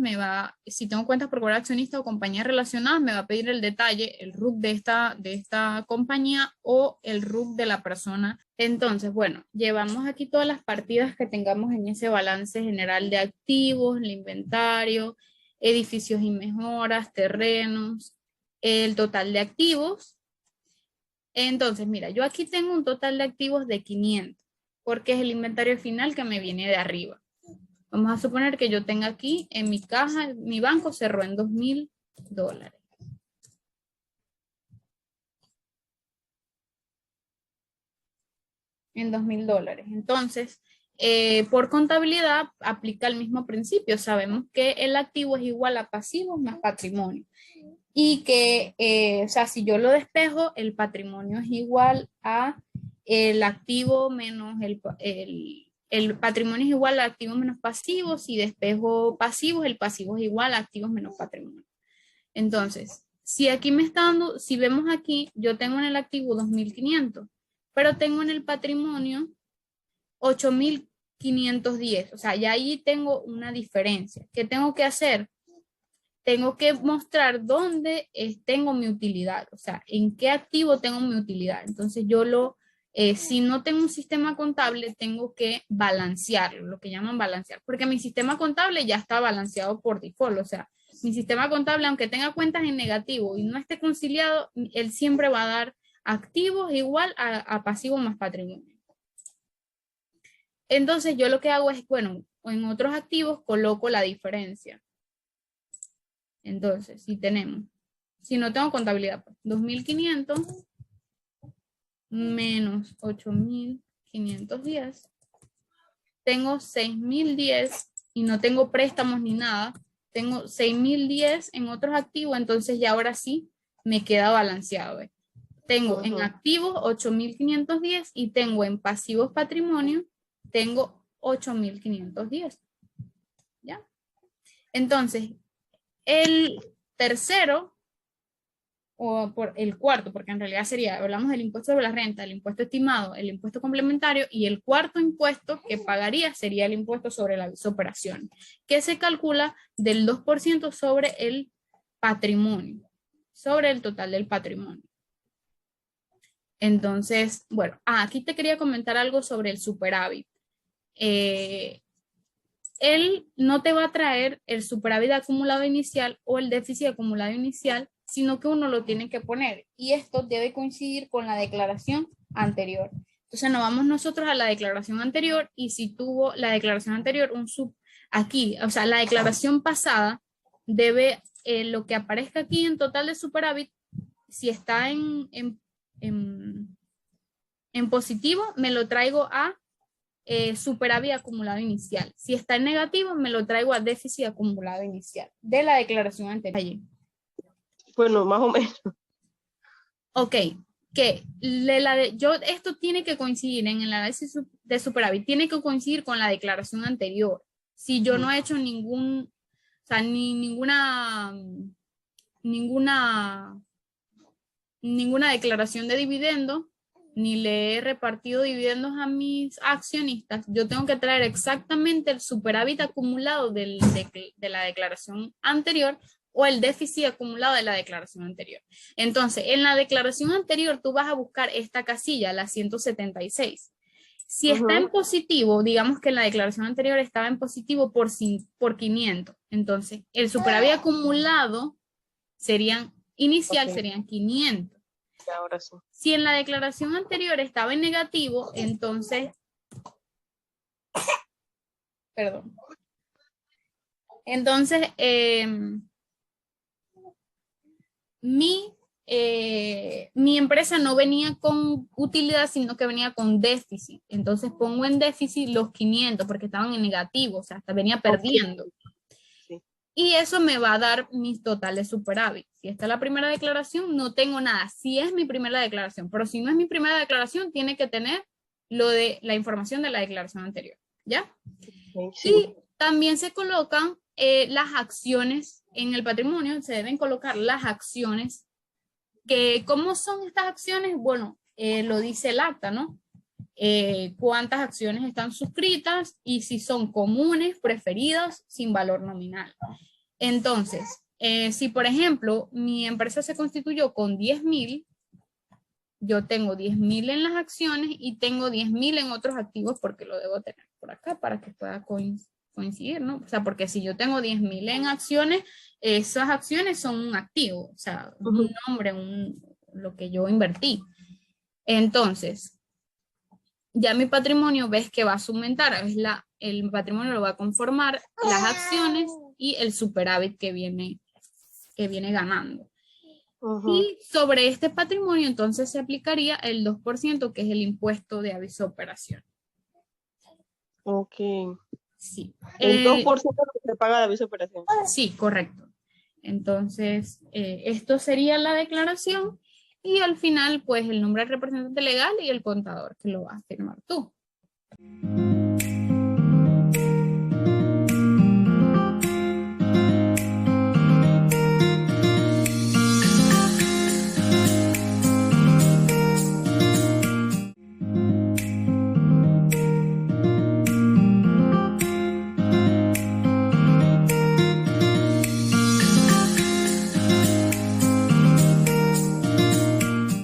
Speaker 1: si tengo cuentas por cobrar accionistas o compañías relacionadas, me va a pedir el detalle, el RUC de esta compañía o el RUC de la persona. Entonces, bueno, llevamos aquí todas las partidas que tengamos en ese balance general de activos, el inventario, edificios y mejoras, terrenos, el total de activos. Entonces, mira, yo aquí tengo un total de activos de 500, porque es el inventario final que me viene de arriba. Vamos a suponer que yo tenga aquí en mi caja, mi banco cerró en $2.000. En $2.000. Entonces, por contabilidad aplica el mismo principio. Sabemos que el activo es igual a pasivos más patrimonio. Y que, o sea, si yo lo despejo, el patrimonio es igual a el activo menos el patrimonio es igual a activos menos pasivos. Si despejo pasivos, el pasivo es igual a activos menos patrimonio. Entonces, si aquí me está dando, si vemos aquí, yo tengo en el activo 2.500, pero tengo en el patrimonio 8.510. O sea, ya ahí tengo una diferencia. ¿Qué tengo que hacer? Tengo que mostrar dónde tengo mi utilidad, o sea, en qué activo tengo mi utilidad. Entonces si no tengo un sistema contable, tengo que balancearlo, lo que llaman balancear, porque mi sistema contable ya está balanceado por default, o sea, mi sistema contable, aunque tenga cuentas en negativo y no esté conciliado, él siempre va a dar activos igual a pasivo más patrimonio. Entonces yo lo que hago es, bueno, en otros activos coloco la diferencia. Entonces, si no tengo contabilidad, pues 2.500 menos 8.510, tengo 6.010 y no tengo préstamos ni nada, tengo 6.010 en otros activos, entonces ya ahora sí me queda balanceado. Tengo en
Speaker 2: Ujú.
Speaker 1: activos 8.510 y tengo en pasivos patrimonio, tengo 8.510. ¿Ya? Entonces, el tercero, o por el cuarto, porque en realidad sería, hablamos del impuesto sobre la renta, el impuesto estimado, el impuesto complementario, y el cuarto impuesto que pagaría sería el impuesto sobre la operación, que se calcula del 2% sobre el patrimonio, sobre el total del patrimonio. Entonces, bueno, aquí te quería comentar algo sobre el superávit. Él no te va a traer el superávit acumulado inicial o el déficit acumulado inicial, sino que uno lo tiene que poner. Y esto debe coincidir con la declaración anterior. Entonces nos vamos nosotros a la declaración anterior y si tuvo la declaración anterior aquí, o sea, la declaración pasada debe, lo que aparezca aquí en total de superávit, si está en positivo, me lo traigo a superávit acumulado inicial. Si está en negativo, me lo traigo a déficit acumulado inicial de la declaración anterior.
Speaker 2: Bueno, más o menos.
Speaker 1: Ok, que esto tiene que coincidir en el análisis de superávit, tiene que coincidir con la declaración anterior. Si yo no he hecho ninguna declaración de dividendo, ni le he repartido dividendos a mis accionistas, yo tengo que traer exactamente el superávit acumulado de la declaración anterior o el déficit acumulado de la declaración anterior. Entonces, en la declaración anterior tú vas a buscar esta casilla, la 176. Si está en positivo, digamos que en la declaración anterior estaba en positivo por 500, entonces el superávit acumulado inicial serían 500.
Speaker 2: Ahora sí.
Speaker 1: Si en la declaración anterior estaba en negativo, entonces, perdón. Entonces, mi empresa no venía con utilidad, sino que venía con déficit. Entonces pongo en déficit los 500 porque estaban en negativo, o sea, hasta venía perdiendo.
Speaker 2: Sí.
Speaker 1: Y eso me va a dar mis totales superávit. Si esta es la primera declaración, no tengo nada. Si es mi primera declaración, pero si no es mi primera declaración, tiene que tener lo de la información de la declaración anterior. ¿Ya?
Speaker 2: Sí.
Speaker 1: Y también se colocan las acciones en el patrimonio, se deben colocar las acciones. ¿Cómo son estas acciones? Bueno, lo dice el acta, ¿no? Cuántas acciones están suscritas y si son comunes, preferidas, sin valor nominal. Entonces, si por ejemplo mi empresa se constituyó con 10.000, yo tengo 10.000 en las acciones y tengo 10.000 en otros activos porque lo debo tener por acá para que pueda coincidir, ¿no? O sea, porque si yo tengo 10.000 en acciones, esas acciones son un activo, o sea, un nombre, lo que yo invertí. Entonces, ya mi patrimonio ves que va a aumentar, el patrimonio lo va a conformar las acciones y el superávit que viene ganando. Y sobre este patrimonio entonces se aplicaría el 2%, que es el impuesto de aviso de operación.
Speaker 2: Ok.
Speaker 1: Sí.
Speaker 2: El 2% lo que se paga de aviso de operación.
Speaker 1: Sí, correcto. Entonces, esto sería la declaración y al final, pues, el nombre del representante legal y el contador que lo va a firmar tú.